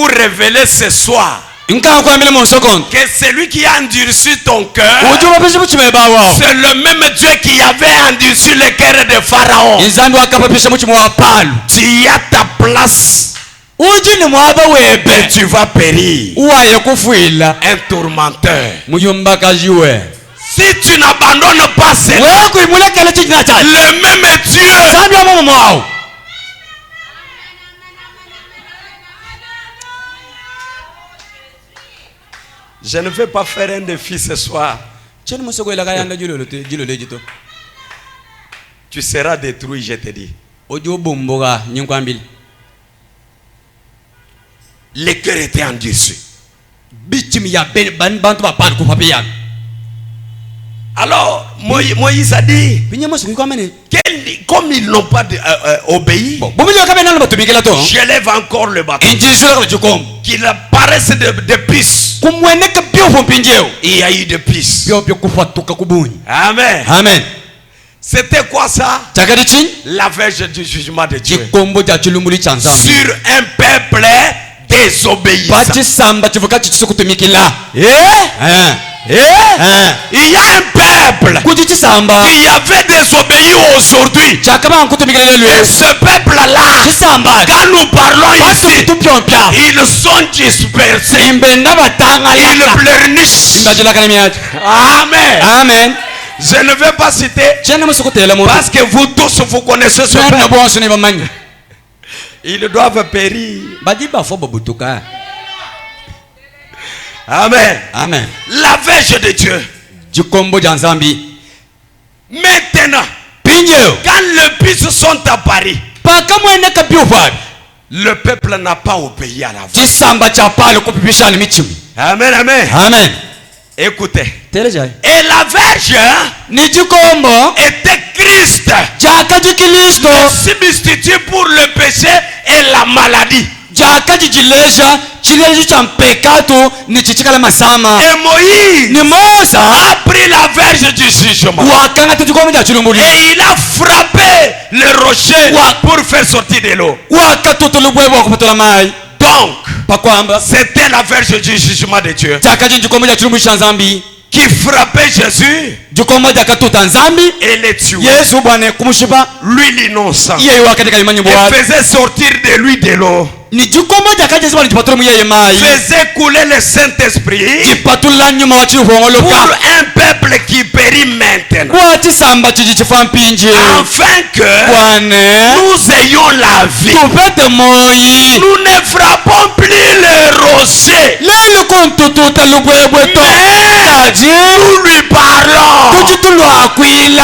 Révéler ce soir que celui qui a endurci ton cœur, c'est le même Dieu qui avait endurci le cœur de Pharaon. Tu as ta place et tu vas périr. Un tourmenteur. Si tu n'abandonnes pas cela, le même Dieu je ne vais pas faire un défi ce soir. Tu tu seras détruit, je te dis. Le cœur était endurci. Alors, Moïse a dit, comme ils n'ont pas obéi, j'élève encore le bateau. Qu'il apparaisse de pistes. Il y a eu des pistes. Amen. Amen. C'était quoi ça? La verge du jugement de Dieu. Sur un peuple désobéissant. Il y a un peuple qui avait désobéi aujourd'hui. Et ce peuple-là, quand nous parlons ici, ils sont dispersés. Ils pleurnichent. Amen. Amen. Je ne vais pas citer parce que vous tous vous connaissez ce peuple. Ils doivent périr. Amen. Amen. La verge de Dieu. Maintenant, quand les pistes sont apparues, le peuple n'a pas obéi à la voix. Amen, amen. Amen. Écoutez. Et la verge était Christ. Le substitut pour le péché et la maladie. Et Moïse a pris la verge du jugement. Et il a frappé le rocher pour faire sortir de l'eau. Donc, c'était la verge du jugement de Dieu qui frappait Jésus et les tuait. Lui l'innocent. Et faisait sortir de lui de l'eau. Faisait couler le Saint-Esprit pour un peuple qui périt maintenant. Afin que nous ayons la vie. Nous ne frappons plus le rocher. Mais nous lui parlons.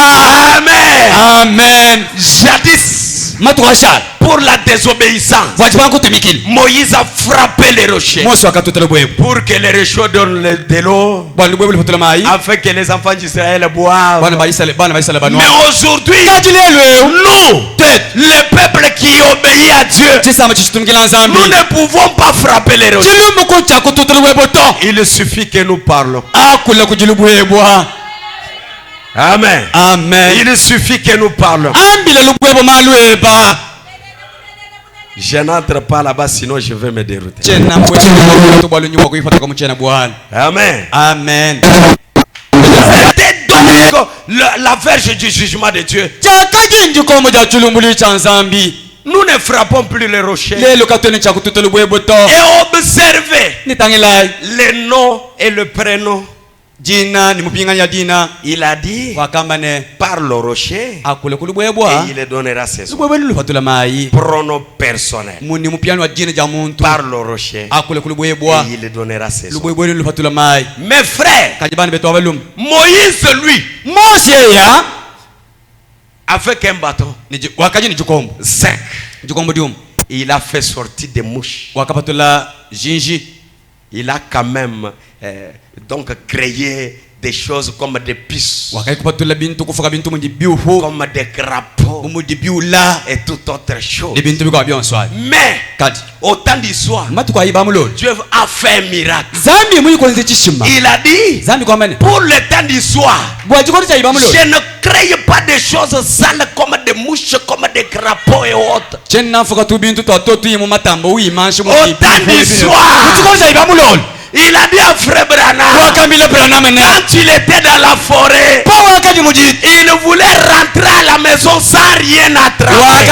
Amen. Amen. Jadis, pour la désobéissance, Moïse a frappé les rochers pour que les rochers donnent de l'eau, afin que les enfants d'Israël boivent. Mais aujourd'hui, nous, le peuple qui obéit à Dieu, nous ne pouvons pas frapper les rochers. Il suffit que nous parlons. Amen. Amen. Il suffit que nous parlons. Je n'entre pas là-bas, sinon je vais me dérouter. Amen. Amen. C'était donc la verge du jugement de Dieu. Nous ne frappons plus les rochers. Et observez les noms et le prénom. Il a dit, parle au rocher et il donnera ses eaux. Pronom personnel. Parle au rocher et il donnera ses eaux. Mes frères, Moïse lui, avec un bâton sec, il a fait sortir des mouches. Il a quand même donc créé des choses comme des puces, comme des crapauds et toute autre chose. Mais au temps du soir, Dieu a fait un miracle. Il a dit, pour le temps du soir, je ne crée pas des choses sales comme des mouches, comme des crapauds et autres. Au temps du soir, il a dit à frère Branham, quand il était dans la forêt, il voulait rentrer à la maison sans rien attraper.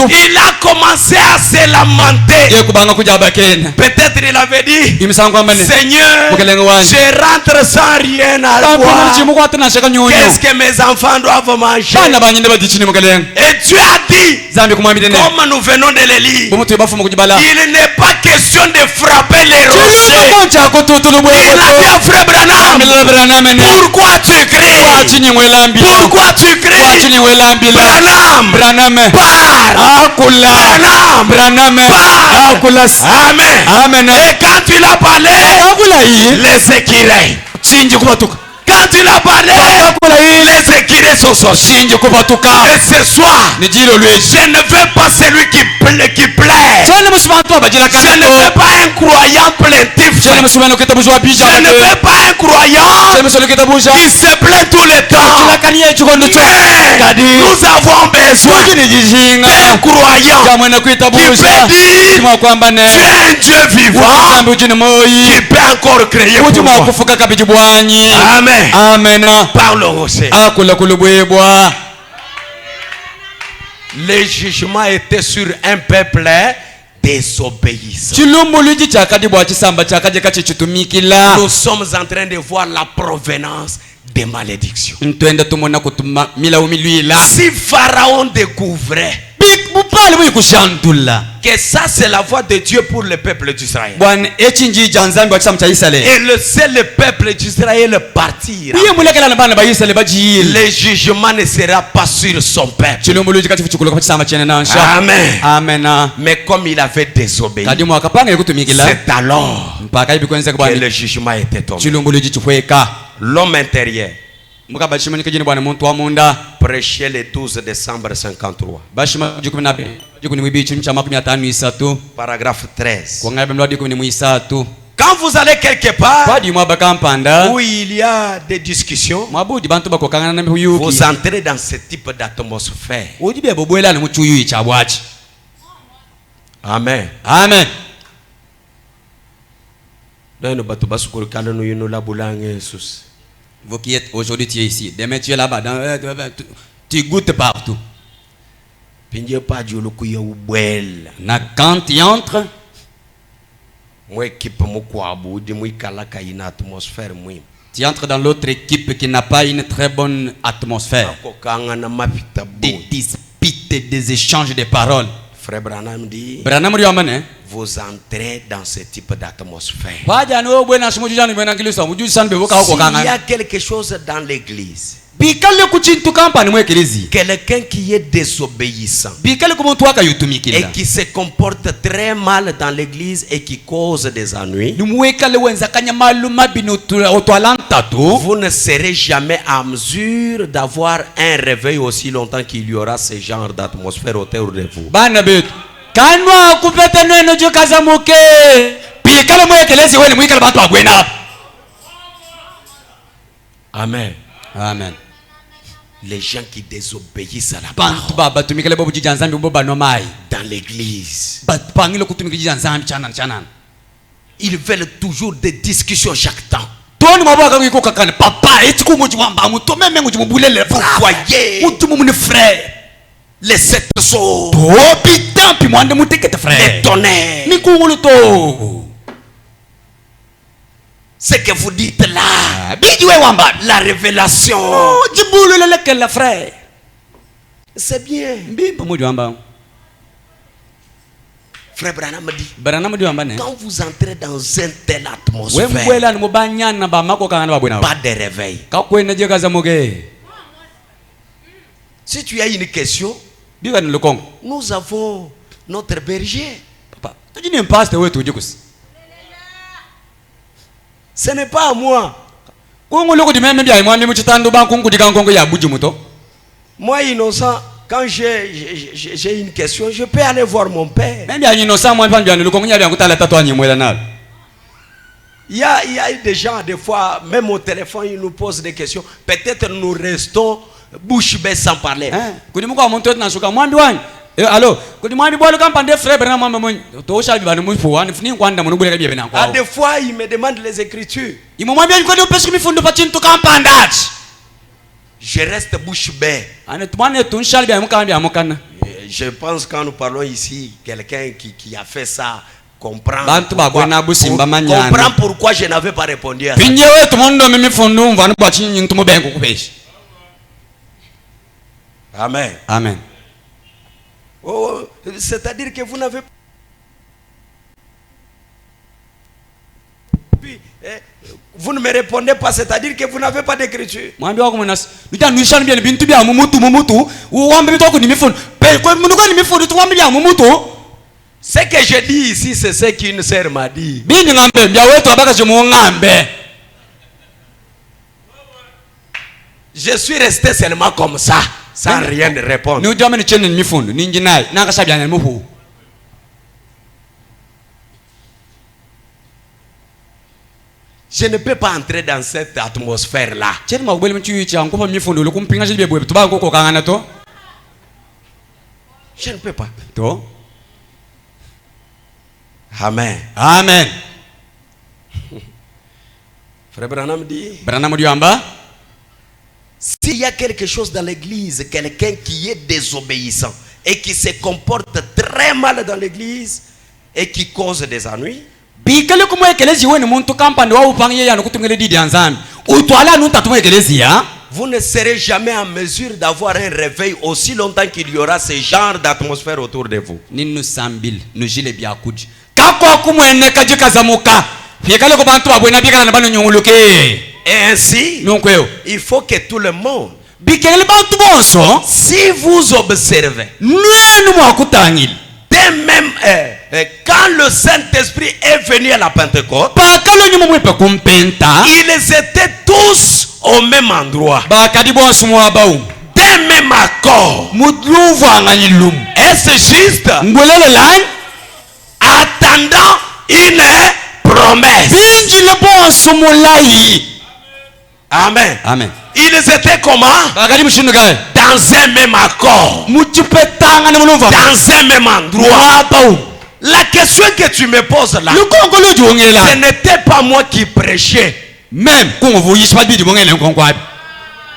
Il a commencé à se lamenter. Peut-être il avait dit, Seigneur, je rentre sans rien à boire. Qu'est-ce que mes enfants doivent manger? Et Dieu a dit, comme nous venons de le lire, il n'est pas question de frapper les rochers. à frère Branham. Pourquoi tu cries? Pourquoi tu cries? Branham parle. Branham parle. Amen. Et quand il a parlé, les écureuils. Quand il a parlé, les écureuils sont sortis. Et ce soir, je ne veux pas celui qui plaît. Je ne veux pas un croyant plaintif. Je ne veux pas un croyant qui se plaint tout le temps. Mais nous avons besoin d'un croyant qui peut dire tu es un Dieu vivant qui peut encore créer pour toi. Amen. Parle au rocher. Le jugement était sur un peuple désobéissant. Nous sommes en train de voir la provenance des malédictions. Si Pharaon découvrait que ça c'est la voix de Dieu pour le peuple d'Israël, et laisser le peuple d'Israël partir, le jugement ne sera pas sur son peuple. Amen. Mais comme il avait désobéi, c'est alors que le jugement était tombé. L'homme intérieur prêchait le 12 décembre 53. Paragraphe 13. Quand vous allez quelque part où il y a des discussions, vous entrez dans ce type d'atmosphère. Amen. Vous qui êtes aujourd'hui, tu es ici. Demain, tu es là-bas. Tu goûtes partout. Quand tu entres, tu entres dans l'autre équipe qui n'a pas une très bonne atmosphère. Des disputes, des échanges de paroles. Frère Branham dit, vous entrez dans ce type d'atmosphère. S'il y a quelque chose dans l'église, quelqu'un qui est désobéissant et qui se comporte très mal dans l'église et qui cause des ennuis, vous ne serez jamais en mesure d'avoir un réveil aussi longtemps qu'il y aura ce genre d'atmosphère autour de vous. Amen. Les gens qui désobéissent à la parole dans l'église, ils veulent toujours des discussions chaque temps. Vous voyez les sept sceaux, les tonnerres. Ce que vous dites là, la révélation, c'est bien. Frère Branham dit, quand vous entrez dans une telle atmosphère, pas de réveil. Si tu as une question, nous avons notre berger. Ce n'est pas à moi. Moi, innocent, quand j'ai une question, je peux aller voir mon père. Il y a des gens, des fois, même au téléphone, ils nous posent des questions. Peut-être nous restons bouche bée sans parler. Alors, à des fois, il me demande les écritures. Je reste bouche bée. Je pense quand nous parlons ici, quelqu'un qui a fait ça comprend pourquoi je n'avais pas répondu à ça. Amen. Oh, c'est-à-dire que vous n'avez pas. puis vous ne me répondez pas, c'est-à-dire que vous n'avez pas d'écriture. Ce que je dis ici, c'est ce qu'une sœur m'a dit. Je suis resté seulement comme ça, sans rien répondre. Je ne peux pas entrer dans cette atmosphère-là. Je ne peux pas. Amen. Amen. Frère Branham dit, s'il y a quelque chose dans l'église, quelqu'un qui est désobéissant et qui se comporte très mal dans l'église et qui cause des ennuis, vous ne serez jamais en mesure d'avoir un réveil aussi longtemps qu'il y aura ce genre d'atmosphère autour de vous. Et ainsi, il faut que tout le monde, si vous observez, dès même quand le Saint-Esprit est venu à la Pentecôte, ils étaient tous au même endroit, d'un même accord. Est-ce juste? Attendant une promesse. Amen. Amen. Ils étaient comment? Dans un même accord. Dans un même endroit. La question que tu me poses là, ce n'était pas moi qui prêchais. Même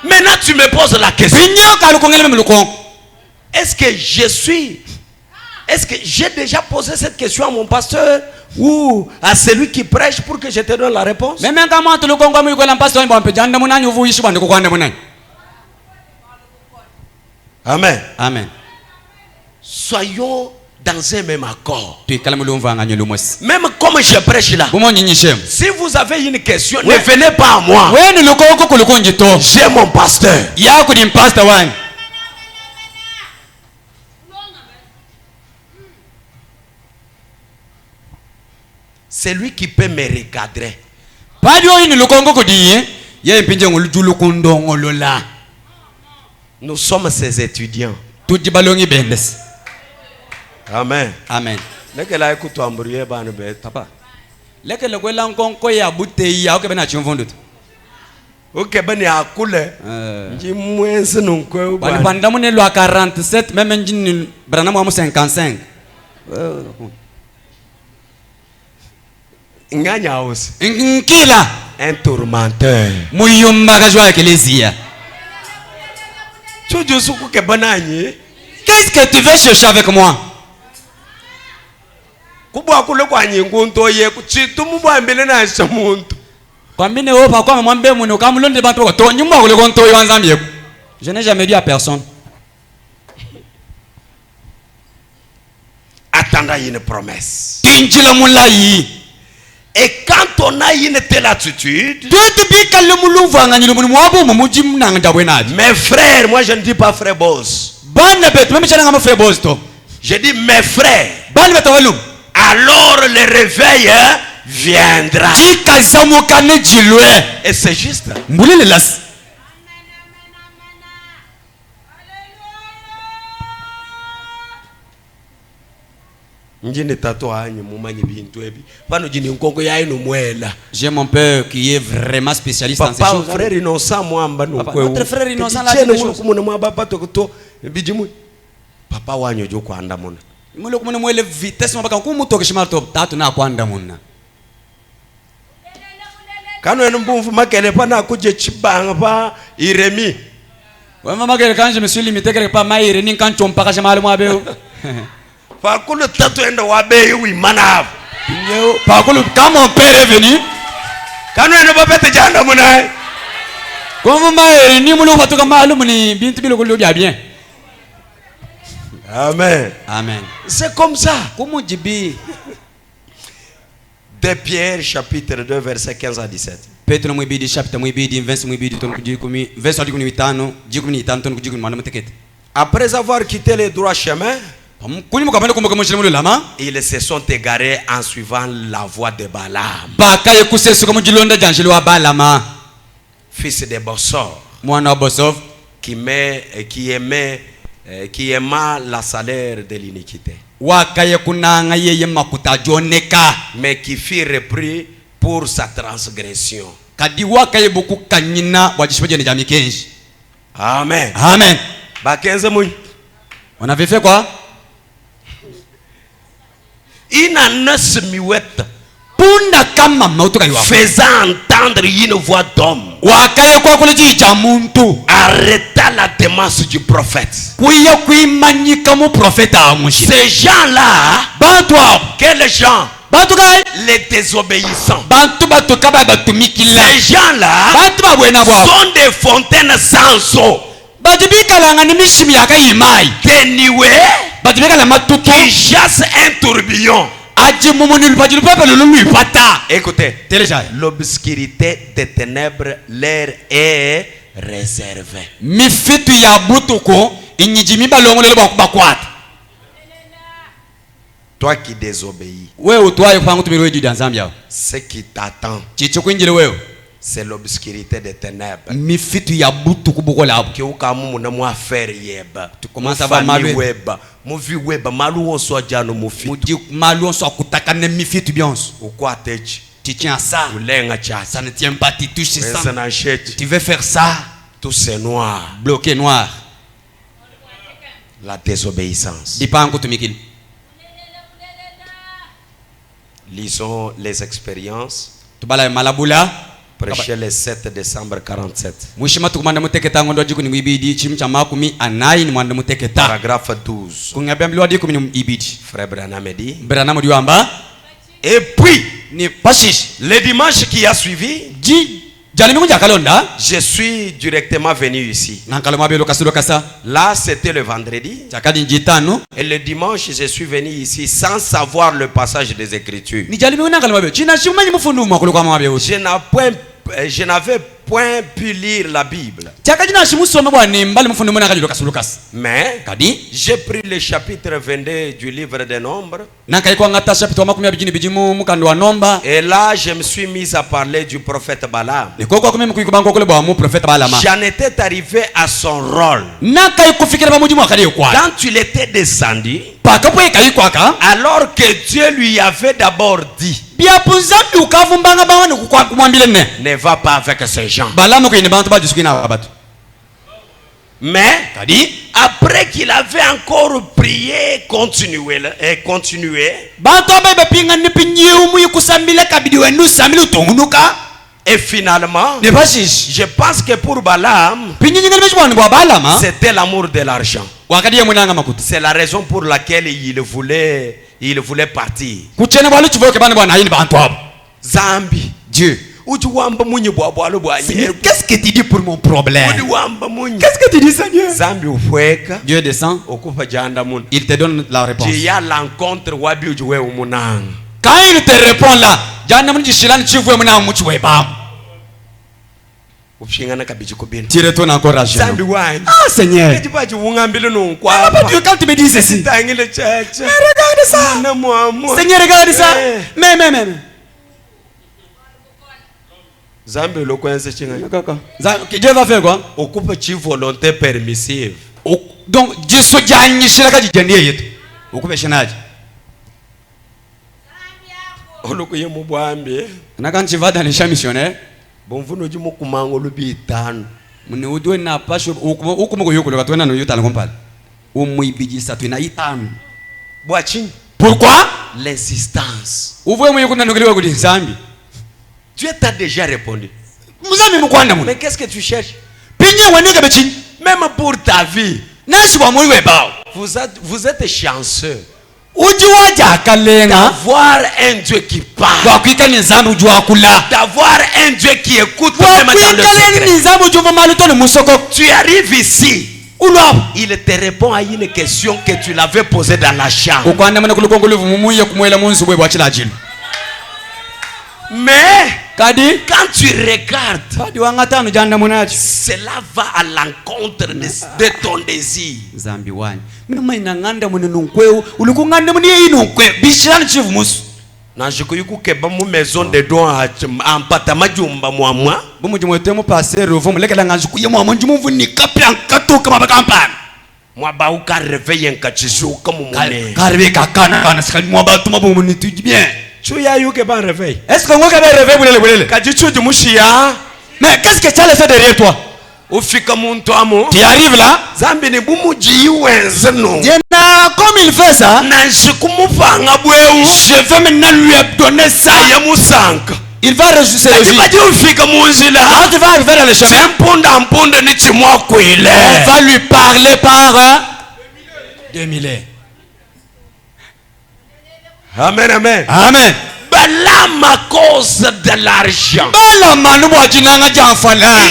Maintenant tu me poses la question. Est-ce que j'ai déjà posé cette question à mon pasteur ou à celui qui prêche pour que je te donne la réponse? Amen. Amen. Soyons dans un même accord. Même comme je prêche là, si vous avez une question, ne venez pas à moi. J'ai mon pasteur. C'est lui qui peut me recadrer. Nous sommes ses étudiants. Amen. Amen. Papa. Ok, ben ya kule. Nji mwense nunkwe bani pandamune lo 47 même njini branamo amu 55. Nganya aussi. Nkila un tourmenteur. Muyumba kajwa eklezia. Chujusuku ke bananye. Qu'est-ce que tu veux chercher avec moi? Kubwa kule kwa nyingunto ye kuchitu mubwa mbele na shamuntu. Je n'ai jamais dit à personne. Attendant une promesse. Et quand on a une telle attitude, mes frères, moi je ne dis pas frère Boss. Je dis mes frères. Alors le réveil viendra. Et c'est juste. J'ai mon père qui est vraiment spécialiste dans ces choses. Frère innocent, notre frère innocent là, papa wanyo joko andamona. Kano enumbu makele pana kuje chibanga pa Iremi. Ouais maman quand je me suis limité quelque part ma Iremi quand tu m'pas que mal moi beu. Fa kulu tatu enda wabe wi mana. Par contre quand mon père est venu, kano enumbu pete janda mona. Comme ma Iremi mulu fatuka malu muni bintu bilo kulu bien. Amen. Amen. C'est comme ça. Comment jibi? 2 Pierre chapitre 2 verset 15 à 17. Petro mwibidi chapter mwibidi verse mwibidi ton kujikumi verse 15 jikumi ton kujikumi mwana mutekete. Après avoir quitté le droit chemin, ils se sont égarés en suivant la voie de Balaam, fils de Bossor, qui aima la salaire de l'iniquité, mais qui fut repris pour sa transgression. Amen. Amen. On avait fait quoi? Faisant entendre une voix d'homme, arrêta la démence du prophète. Ces gens-là, quels gens? Les désobéissants. Ces gens-là sont des fontaines sans eau, dénuées, qui chassent un tourbillon. Écoutez, l'obscurité des ténèbres leur est réservée. Toi qui désobéis, ce qui t'attend, c'est l'obscurité des ténèbres. Tu commences à voir malu web. Muvi web malu on soit déjà no mufi. Malu on soit kutaka ne mifitu bionso. Ou quoi techi? Tu tiens à ça. Ça ne tient pas, tu touches ça. Tu veux faire ça. Tout c'est noir. Bloqué noir. La désobéissance. Lisons les expériences. Prêché le 7 décembre 47. Paragraphe 12. Frère Branham dit. Et puis, le dimanche qui a suivi, je suis directement venu ici. Là, c'était le vendredi. Et le dimanche, je suis venu ici sans savoir le passage des Écritures. Je n'avais point pu lire la Bible. Mais j'ai pris le chapitre 22 du livre des Nombres. Et là, je me suis mis à parler du prophète Balaam. J'en étais arrivé à son rôle. Quand il était descendu, alors que Dieu lui avait d'abord dit, ne va pas avec ces gens. Mais après qu'il avait encore prié, continué, et finalement, je pense que pour Balaam, c'était l'amour de l'argent. C'est la raison pour laquelle il voulait partir. Zambi, Dieu. Qu'est-ce que tu dis pour mon problème? Qu'est-ce que tu dis, Seigneur? Dieu descend. Il te donne la réponse. Quand il te répond là, tu retournes encore à genoux. Ah, Seigneur. Quand tu me dis ceci, mais regarde ça. Seigneur, regarde ça. Mais. Dieu va faire quoi? Volonté permissive. Donc Dieu se dit quand tu vas dans les champs missionnaires, pourquoi? L'insistance. Dieu t'a déjà répondu. Mais qu'est-ce que tu cherches? Même pour ta vie, vous êtes chanceux d'avoir un Dieu qui parle, d'avoir un Dieu qui écoute même dans le secret. Tu arrives ici, il te répond à une question que tu l'avais posée dans la chambre. Mais quand tu regardes, cela va à l'encontre de ton désir. Maison de don en patamajumba moi. Moi baouka réveille un kachisu comme mon tu y a eu que ban réveil. Est-ce que moi vais réveiller Kachisu du mouchia? Mais qu'est-ce que tu as fait derrière toi? Tu arrives là? Zambi ni bumuji wenzeno. Comme il fait ça, je vais maintenant lui donner ça. Il va réussir le vie. Quand tu vas arriver dans le chemin, on va lui parler par 2000. Amen, amen. Amen. À cause de l'argent,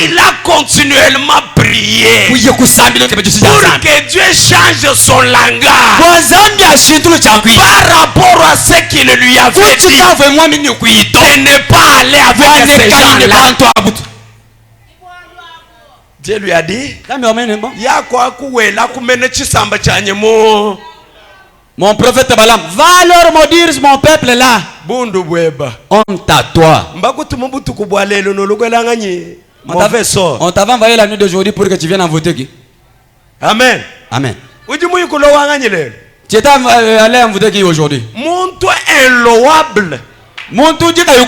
il a continuellement prié pour que Dieu change son langage par rapport à ce qu'il lui avait dit de ne pas aller avec ces gens-là. Dieu lui a dit, mon prophète Balaam, va leur maudire mon peuple là. Honte à toi. On t'a envoyé la nuit d'aujourd'hui pour que tu viennes en voter qui? Amen. Amen. Tu étais allé en voter qui aujourd'hui? Mon toi est louable. Mon tout dit que tu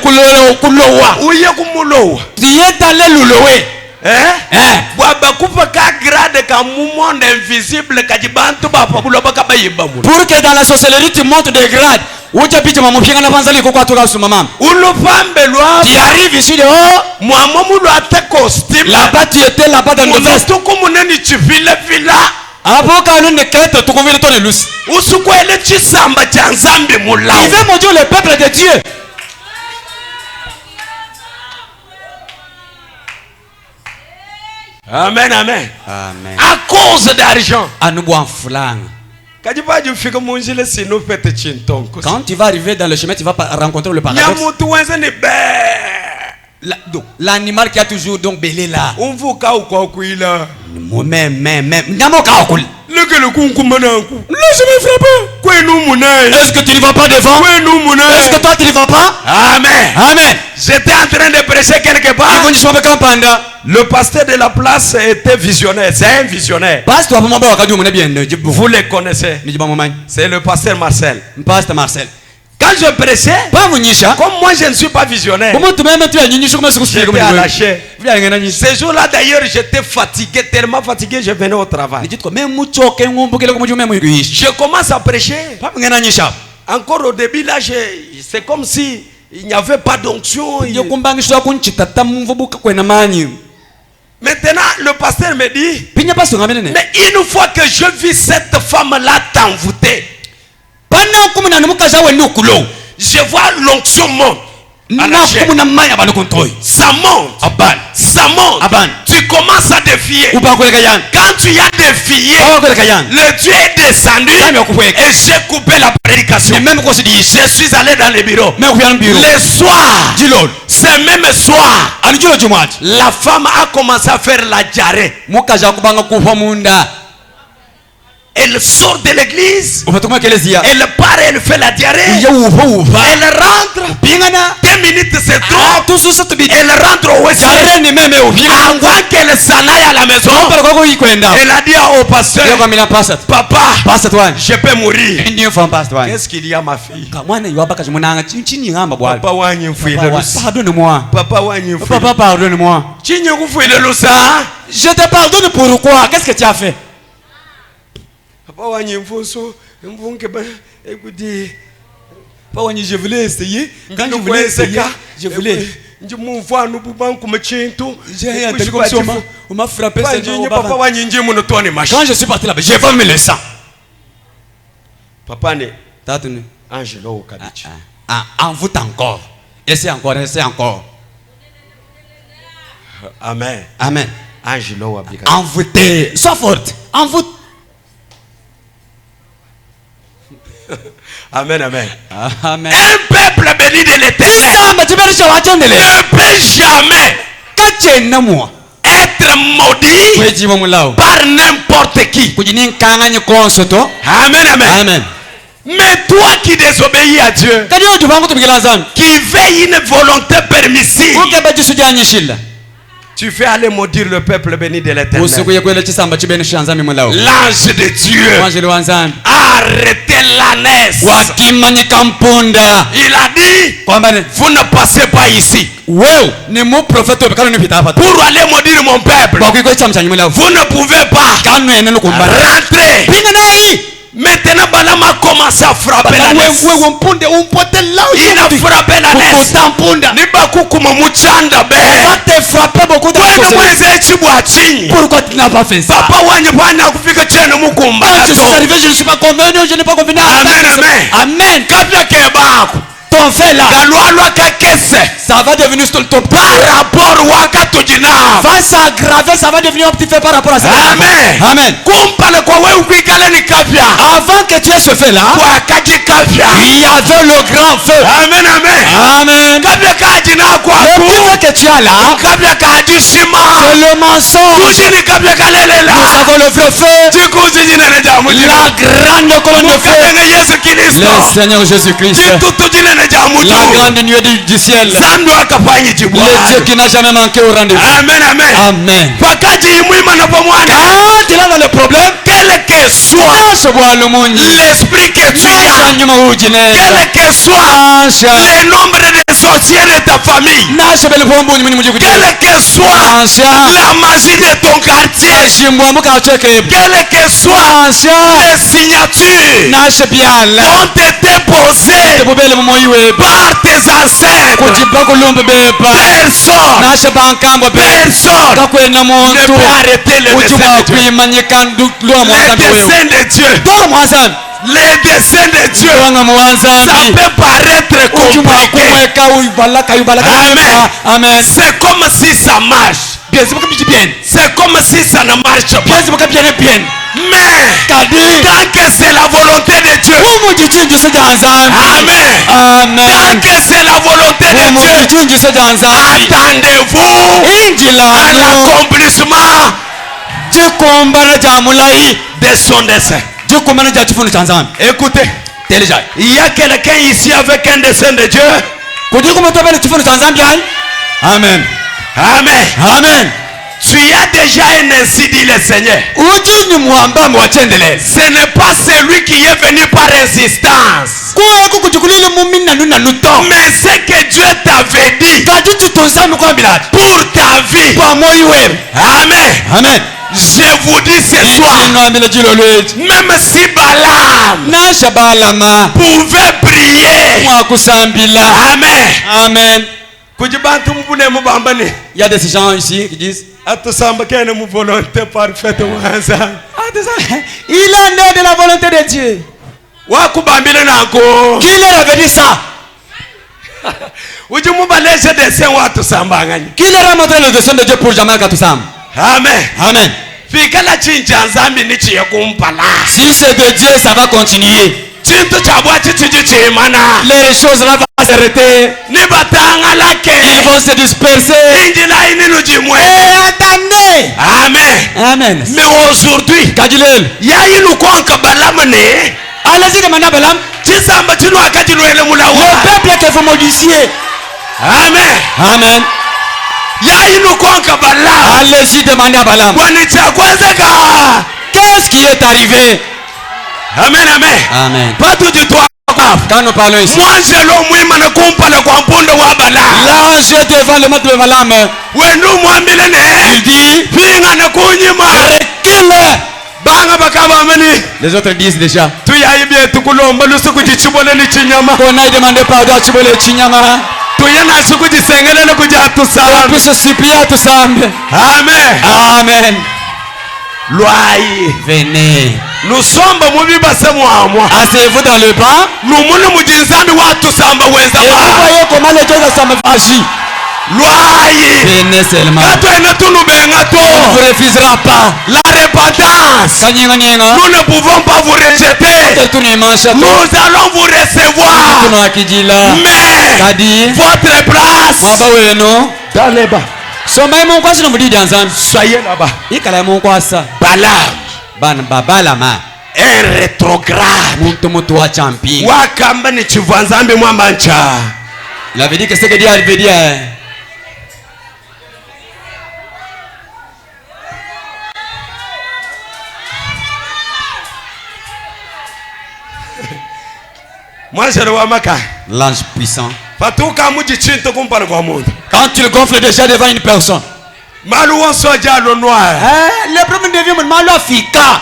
es allé louer. Pour que dans la sorcellerie tu montes des grades. Tu arrives ici dehors. Là-bas tu étais là-bas dans le veste. Il veut maudire le peuple de Dieu. Amen, amen. Amen. À cause d'argent. Quand tu vas arriver dans le chemin, tu vas rencontrer le paradoxe. L'animal qui a toujours donc belé là. Laisse-moi frapper. Est-ce que tu ne vas pas devant? Est-ce que toi tu ne vas pas? Amen. Amen. J'étais en train de prêcher quelque part. Le pasteur de la place était visionnaire. C'est un visionnaire. Vous le connaissez. C'est le pasteur Marcel. Quand je prêchais, comme moi je ne suis pas visionnaire, j'étais à la chair. Ces jours-là d'ailleurs j'étais fatigué, tellement fatigué, je venais au travail. Je commence à prêcher. Encore au début là, c'est comme si il n'y avait pas d'onction. Maintenant le pasteur me dit, mais une fois que je vis cette femme-là t'envoûter, je vois l'onction monte. Ça monte. Ça monte. Tu commences à défier. Quand tu as défié, le Dieu est descendu et j'ai coupé la prédication. Je suis allé dans les bureaux. Le soir, ce même soir, la femme a commencé à faire la diarrhée. Elle sort de l'église. Elle part, elle fait la diarrhée. Elle rentre. 2 minutes c'est trop. Elle rentre au WC. Avant qu'elle s'en aille à la maison, elle a dit au pasteur, papa, je peux mourir. Qu'est-ce qu'il y a ma fille? Papa pardonne-moi. Papa pardonne-moi. Je te pardonne pourquoi? Qu'est-ce que tu as fait? Je voulais essayer. Quand je voulais essayer, je voulais. On m'a frappé. Quand je suis parti là-bas, j'ai vomi le sang. Papa ne. Angelo Kabichi. Envoûte encore. Essaie encore, essaie encore. Amen. Amen. Angelo Abika. Envoûtez. Sois forte. Envoûte. Amen, amen. Amen. Un peuple béni de l'Éternel ne peut jamais être maudit par n'importe qui. Amen, amen. Amen. Mais toi qui désobéis à Dieu, qui veille une volonté permissive, tu fais aller maudire le peuple béni de l'Éternel. L'ange de Dieu a arrêté l'ânesse. Il a dit, vous ne passez pas ici pour aller maudire mon peuple. Vous ne pouvez pas rentrer. Maintenant, Balaam a commencé à frapper la l'ânesse. Il a frappé la l'ânesse. Pourquoi tu n'as pas fait ça? Quand je suis arrivé, je ne suis pas convenu, je n'ai pas convenu. Amen. Ton fait là, ça va devenir ton par rapport va s'aggraver, ça va devenir un petit fait par rapport à ça. Amen. Amen. Avant que tu aies ce fait là, il y avait le grand feu. Amen, amen. Amen. Le petit feu que tu as là, c'est le mensonge. Nous avons le vrai feu, la grande colonne de feu, le Seigneur Jésus-Christ, la grande nuée du ciel, le Dieu qui n'a jamais manqué au rendez-vous. Amen, amen. Amen. Quand il a dans le problème, quel que soit l'esprit que tu as, quel que soit le nombre de sorciers de ta famille, quel que soit la magie de ton quartier, quel que soit les signatures ont été posées par tes ancêtres, personne ne peut arrêter le dessein de Dieu. Les desseins de Dieu, ça peut paraître compliqué. Amen. C'est comme si ça marche. C'est comme si ça ne marche pas. Mais tant que c'est la volonté de Dieu, amen. Tant que c'est la volonté de Dieu, attendez-vous à l'accomplissement de son dessein. Écoutez, il y a quelqu'un ici avec un dessein de Dieu. Amen. Amen. Amen. Tu as déjà un ainsi dit le Seigneur. Ce n'est pas celui qui est venu par résistance, mais ce que Dieu t'avait dit pour ta vie. Amen. Amen. Je vous dis ce soir, même si Balaam pouvait prier, amen. Amen. Il y a des gens ici qui disent il est né de la volonté de Dieu. Qui leur avait dit ça? Qui leur a montré le dessein de Dieu pour jamais que tout ça? Amen. Amen. Si c'est de Dieu, ça va continuer. Les choses là vont s'arrêter. Ils vont se disperser. Attendez. Amen. Amen. Mais aujourd'hui, il y a une allez-y demander à Balaam. Le peuple que vous maudissiez. Amen. Amen. Allez-y demander à Balaam. Qu'est-ce qui est arrivé? Amen, amen. Amen. Pas tout du tout. Quand nous parlons ici, l'ange est devant le maître de Balaam. Il dit recule. Les autres disent déjà qu'on aille demander pardon à Chibole Chinyama. On peut se supplier à tous ensemble. Amen. Amen. Venez. Nous sommes asseyez-vous dans le banc. Et vous voyez comment les gens agissent. Venez seulement. On ne vous refusera pas. La indépendance. Nous ne pouvons pas vous rejeter. Nous allons vous recevoir. Mais votre place. Soyez là-bas. Balaam. Un rétrograde. Wakamba ni chivanzambi mwamancha. Il avait dit que ce que Dieu avait dit. L'ange puissant. Quand tu le gonfles déjà devant une personne. Le problème devient malo fika.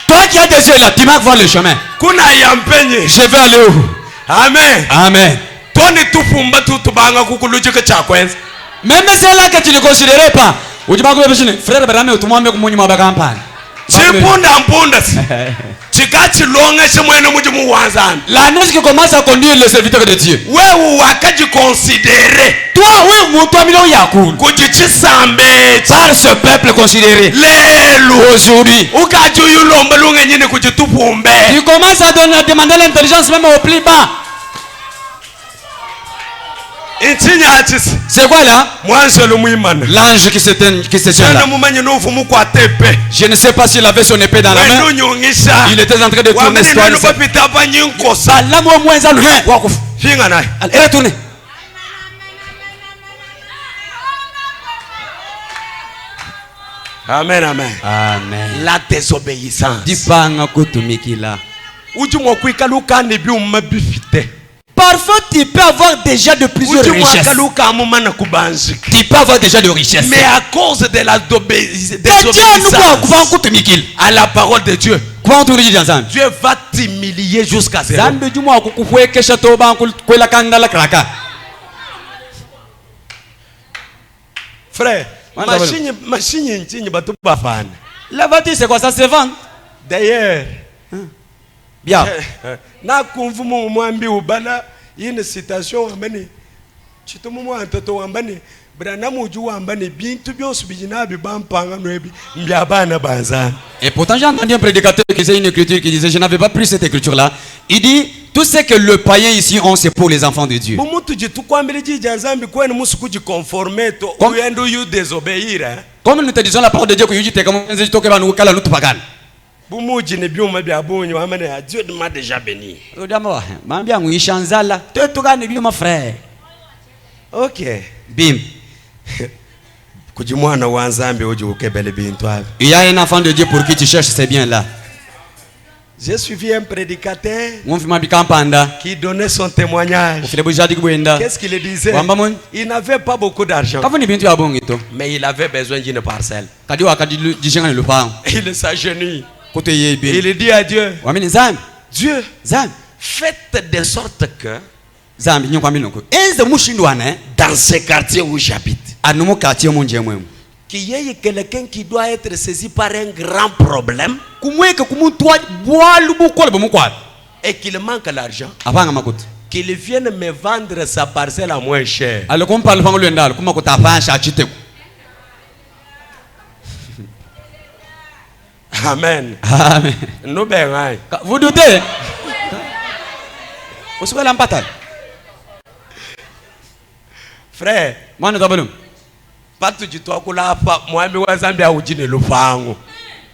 Toi qui as des yeux là, tu marques voir le chemin. Je vais aller où? Amen. Amen. Même c'est là que tu ne considérais pas. Frère, la noce qui commence à conduire le serviteur de Dieu. Toi, oui, toi, par ce peuple considéré. Aujourd'hui, tu commences à demander l'intelligence même au plus bas. C'est quoi là? L'ange qui se tient là. Je ne sais pas s'il avait son épée dans la main. Il était en train de tourner ce Elle est tournée. Amen, amen. Amen. La désobéissance. Parfois, tu peux avoir déjà de plusieurs richesses. Tu peux avoir déjà de richesses. Mais à cause de la désobéissance à la parole de Dieu, Dieu va t'humilier jusqu'à zéro. Frère, la voiture, c'est quoi? Ça se vend. D'ailleurs, bien. Na kumvumu mwambi ubala yine citation wambani chitumu mwantoto wambani branamu ju wambani bintu byose bijina bibampanga noebi mbyabana banzana. Et pourtant j'ai entendu un prédicateur qui disait une écriture qui disait je n'avais pas pris cette écriture là. Il dit tout ce que le païen ici ont c'est pour les enfants de Dieu. Comme nous te disons la parole de Dieu que Dieu te comme nous pagan. Dieu m'a déjà béni. Ok. Bim. Il y a un enfant de Dieu pour qui tu cherches ces biens là. J'ai suivi un prédicateur qui donnait son témoignage. Qu'est-ce qu'il disait? Il n'avait pas beaucoup d'argent, mais il avait besoin d'une parcelle. Il s'agenouille. Il dit à Dieu, Dieu, faites de sorte que dans ce quartier où j'habite, qu'il y ait quelqu'un qui doit être saisi par un grand problème et qu'il manque l'argent, qu'il vienne me vendre sa parcelle à moins cher. Amen. Amen. Vous doutez? Frère,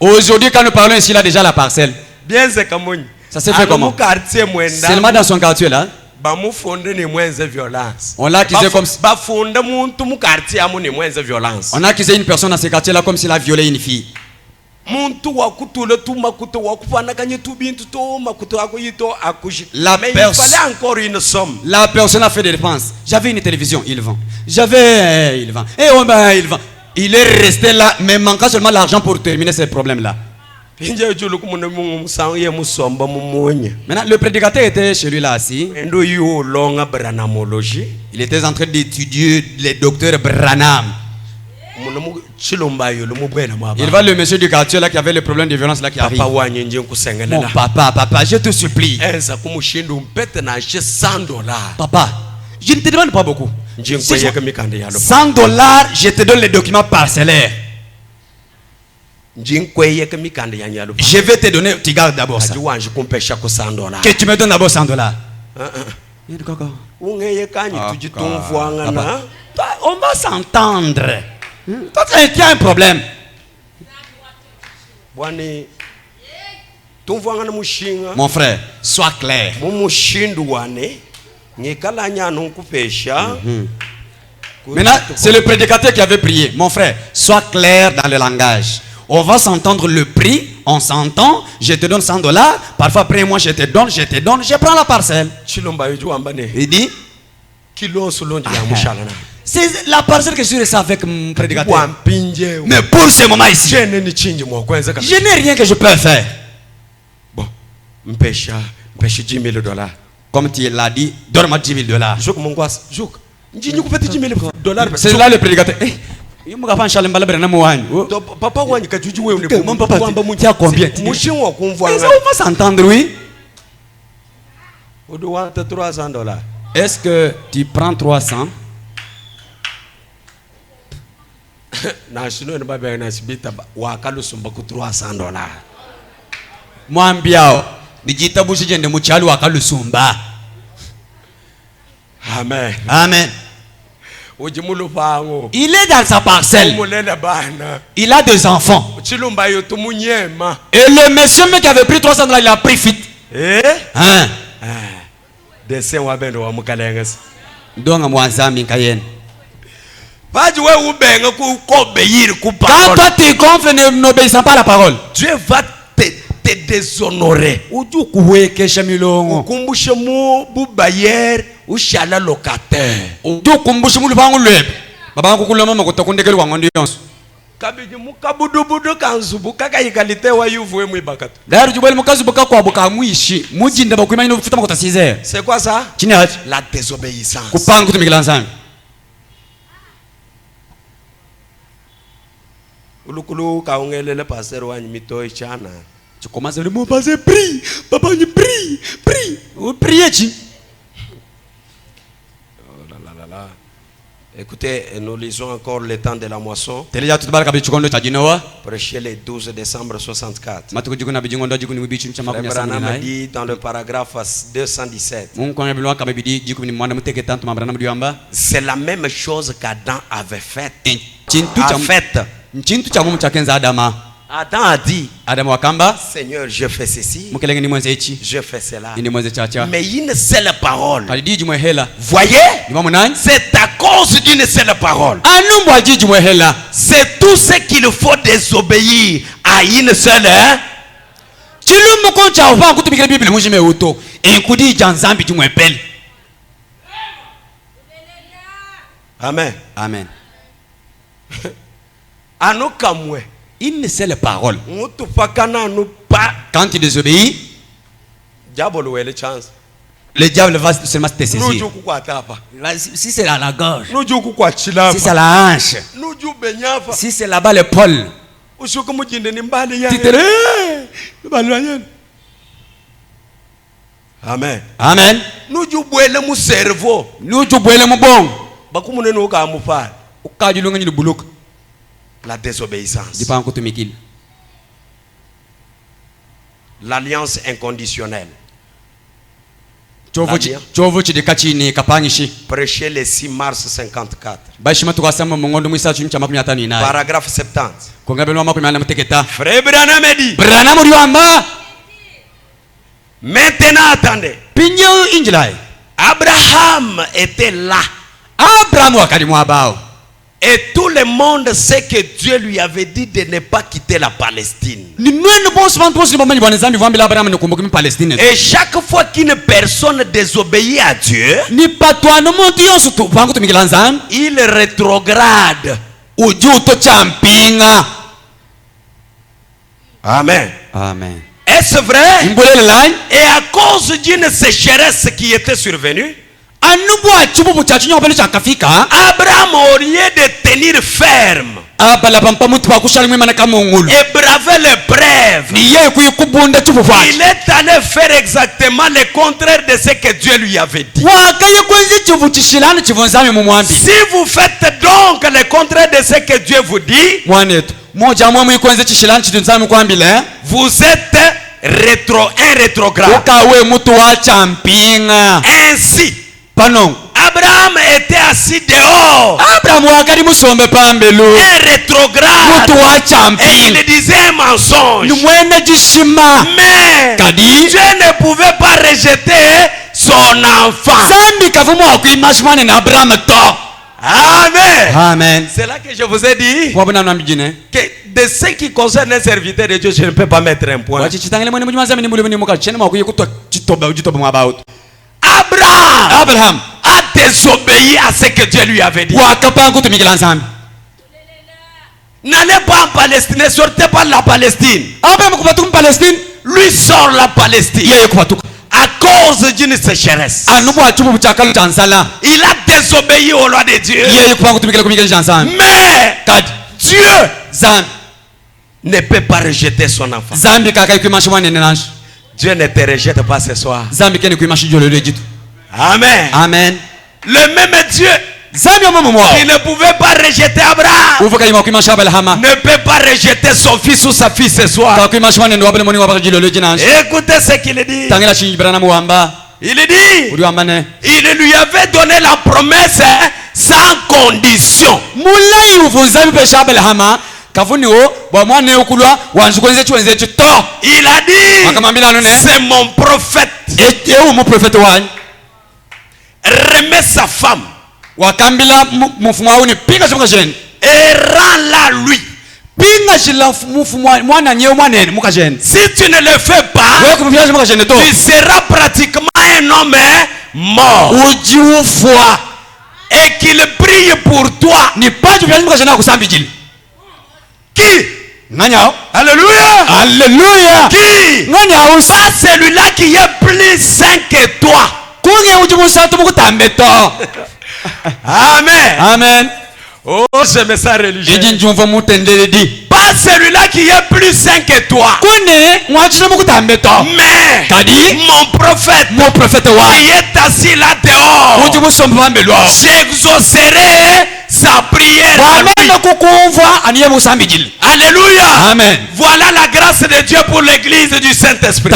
aujourd'hui, quand nous parlons ici, là déjà la parcelle. Bien, c'est comme ça s'est fait comment? Seulement dans son quartier là. On l'a accusé comme on a accusé une personne dans ce quartier là comme s'il a violé une fille. Mais il fallait encore une somme. La personne a fait des dépenses. J'avais une télévision, il vend. J'avais, il vend. Et oh ben, il vend. Il est resté là, mais manquant seulement l'argent pour terminer ces problèmes-là. Maintenant, le prédicateur était chez lui là assis. Il était en train d'étudier les docteurs Branham. Il va le monsieur du quartier là qui avait le problème de violence là qui arrive. Mon papa, je te supplie. Papa, je ne te demande pas beaucoup. $100, je te donne les documents parcellaires. Je vais te donner, tu gardes d'abord ça. Que tu me donnes d'abord $100. On va s'entendre. Toi, tu as un problème. Mon frère, sois clair. Maintenant, c'est le prédicateur qui avait prié. Mon frère, sois clair dans le langage. On va s'entendre le prix, on s'entend, je te donne $100, parfois après moi je te donne, je prends la parcelle. Il dit, c'est la parcelle que je suis resté avec mon prédicateur. Mais pour ce moment ici, je n'ai rien que je peux faire. Bon, $10,000. Comme tu l'as dit, donne-moi $10,000. C'est là le prédicateur. Papa, tu as combien? On va s'entendre, oui. Est-ce que tu prends 300? Moi, Amen. Amen. Il est dans sa parcelle. Il a 2 enfants. Et le monsieur qui avait pris $300, il a pris vite. Hein? Donc, moi, quand toi tu gonfles n'obéissant pas à la parole, Dieu va te déshonorer. Ushala locataire. Kabiji mukabudubudu kanzubu kaka ikalite wa yuvu emu ibakatu. C'est quoi ça? La désobéissance. Ulukulu kaongelele pasteur wa nyimito ichana. Tu commences le mot passer, prie. Papa, il prie. Priez-tu? Écoutez, nous lisons encore le temps de la moisson. Prêché le 12 décembre 64. Branham dit dans le paragraphe 217. C'est la même chose qu'Adam avait faite. Adam a dit, Seigneur, je fais ceci, je fais cela. Mais une seule parole. Voyez, c'est à cause d'une seule parole. C'est tout ce qu'il faut désobéir à une seule. Amen. Amen. Une seule parole. Quand tu désobéis, le diable va seulement te saisir. Si c'est à la gorge, si c'est à la hanche, si c'est là-bas l'épaule, Amen. Amen. Nous jouons cerveau. La désobéissance. L'alliance inconditionnelle. Prêché le 6 mars 54. Paragraphe 70. Frère Branham dit. Maintenant attendez. Abraham était là. Et tout le monde sait que Dieu lui avait dit de ne pas quitter la Palestine. Et chaque fois qu'une personne désobéit à Dieu, il rétrograde. Amen. Amen. Est-ce vrai? Et à cause d'une sécheresse qui était survenue, Abraham, au lieu de tenir ferme et braver l'épreuve, il est allé faire exactement le contraire de ce que Dieu lui avait dit. Si vous faites donc le contraire de ce que Dieu vous dit, Vous êtes rétrograde. Ainsi, Abraham était assis dehors. Un rétrograde. Et il disait un mensonge. Mais Dieu ne pouvait pas rejeter son enfant. Amen. Amen. C'est là que je vous ai dit que de ce qui concerne un serviteur de Dieu, je ne peux pas mettre un point. Abraham a désobéi à ce que Dieu lui avait dit. N'allez pas en Palestine, ne sortez pas de la Palestine. Lui sort la Palestine à cause d'une sécheresse. Il a désobéi aux lois de Dieu. Mais Dieu ne peut pas rejeter son enfant. Dieu ne te rejette pas ce soir. Amen. Amen. Le même Dieu qui ne pouvait pas rejeter Abraham ne peut pas rejeter son fils ou sa fille ce soir. Écoutez ce qu'il dit. Il dit, il lui avait donné la promesse sans condition. Il a dit, c'est mon prophète. Remets sa femme et rends-la lui. Si tu ne le fais pas, tu seras pratiquement un homme mort. Et qu'il prie pour toi. Qui? Alléluia. Alléluia. Qui? Pas celui-là qui est plus saint que toi. Amen. Amen. Oh, j'aime ça religieux. Pas celui-là qui est plus saint que toi. Mais mon prophète qui est assis là dehors, j'exaucerai sa prière. Alléluia. Amen. Voilà la grâce de Dieu pour l'église du Saint-Esprit.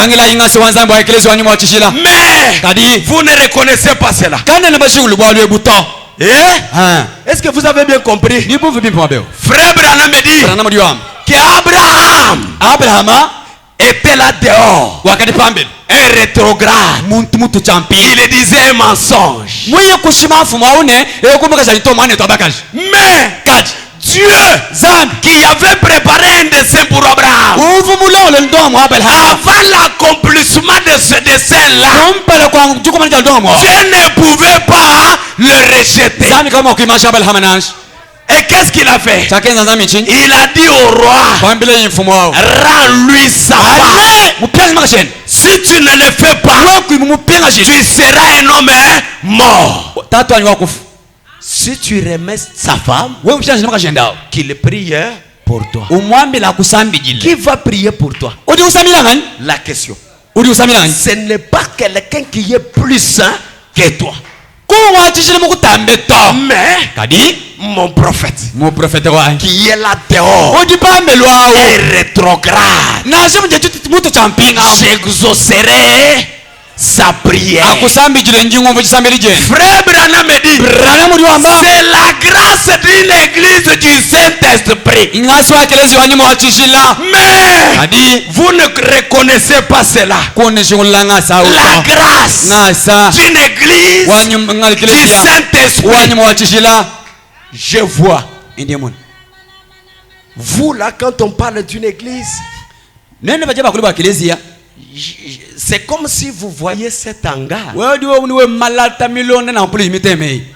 Mais vous ne reconnaissez pas cela. Est-ce que vous avez bien compris? Frère Branham me dit qu'Abraham était là dehors, un rétrograde. Il disait un mensonge. Mais Dieu qui avait préparé un dessein pour Abraham, avant l'accomplissement de ce dessein-là, Dieu ne pouvait pas le rejeter. Et qu'est-ce qu'il a fait? Il a dit au roi, rends-lui sa femme. Si tu ne le fais pas, tu seras un homme mort. Si tu remets sa femme, qu'il prie pour toi. Qui va prier pour toi? La question. Ce n'est pas quelqu'un qui est plus saint que toi. Mais mon prophète qui est là dehors est rétrograde. J'exaucerai sa prière. Frère Branham me dit, c'est la grâce d'une église du Saint-Esprit. Mais vous ne reconnaissez pas cela. La grâce d'une église du Saint-Esprit. Je vois. Vous là, quand on parle d'une église, c'est comme si vous voyez cet hangar.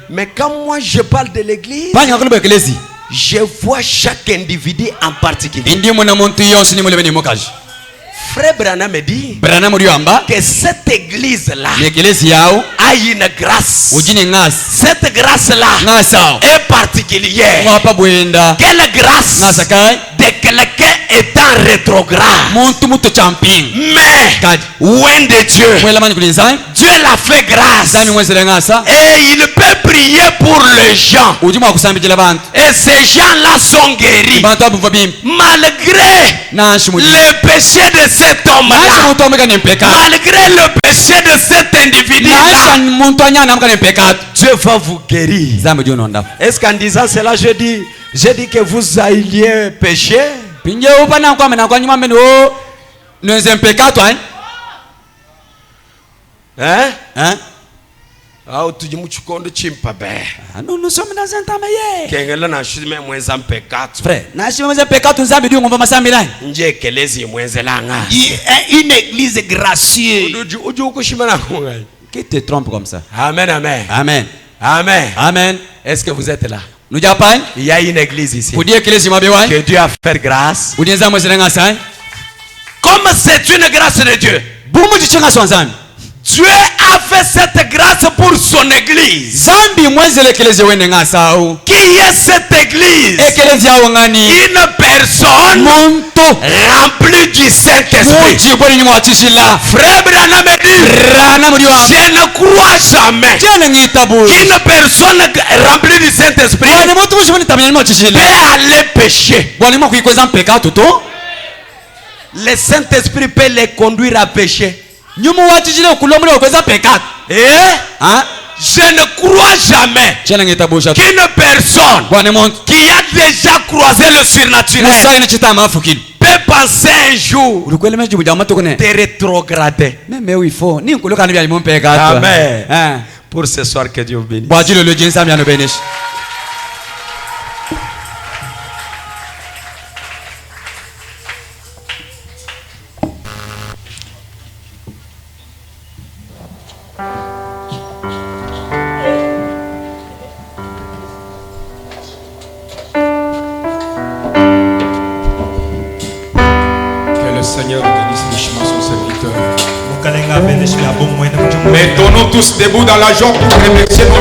Mais quand moi je parle de l'église, je vois chaque individu en particulier. Frère Branham me dit que cette église-là a une grâce. Cette grâce-là est particulière. Quelle grâce de quelqu'un étant rétrograde. Mais loin de Dieu, Dieu l'a fait grâce. Et il peut prier pour les gens. Et ces gens-là sont guéris. Malgré le péché de cet homme-là, malgré le péché de cet individu-là, Dieu va vous guérir. Est-ce qu'en disant cela, je dis que vous ayez péché? Hein? Nous sommes dans un temps meilleur. Frère, une église gracieuse. Qui te trompe comme ça? Amen, amen. Amen. Amen. Amen. Est-ce que vous êtes là? Il y a une église ici. Que Dieu a fait grâce. Comme c'est une grâce de Dieu, Dieu a fait cette grâce pour son église. Qui est cette église? Une personne remplie du Saint-Esprit. Frère Branham dit, je ne crois jamais qu'une personne remplie du Saint-Esprit peut aller pécher. Le Saint-Esprit peut les conduire à pécher. Je ne crois jamais qu'une personne qui a déjà croisé le surnaturel peut penser un jour te rétrograder. Amen. Pour ce soir, que Dieu vous bénisse. Seigneur bénisse richement son serviteur. Mettons-nous tous debout dans la joie pour remercier notre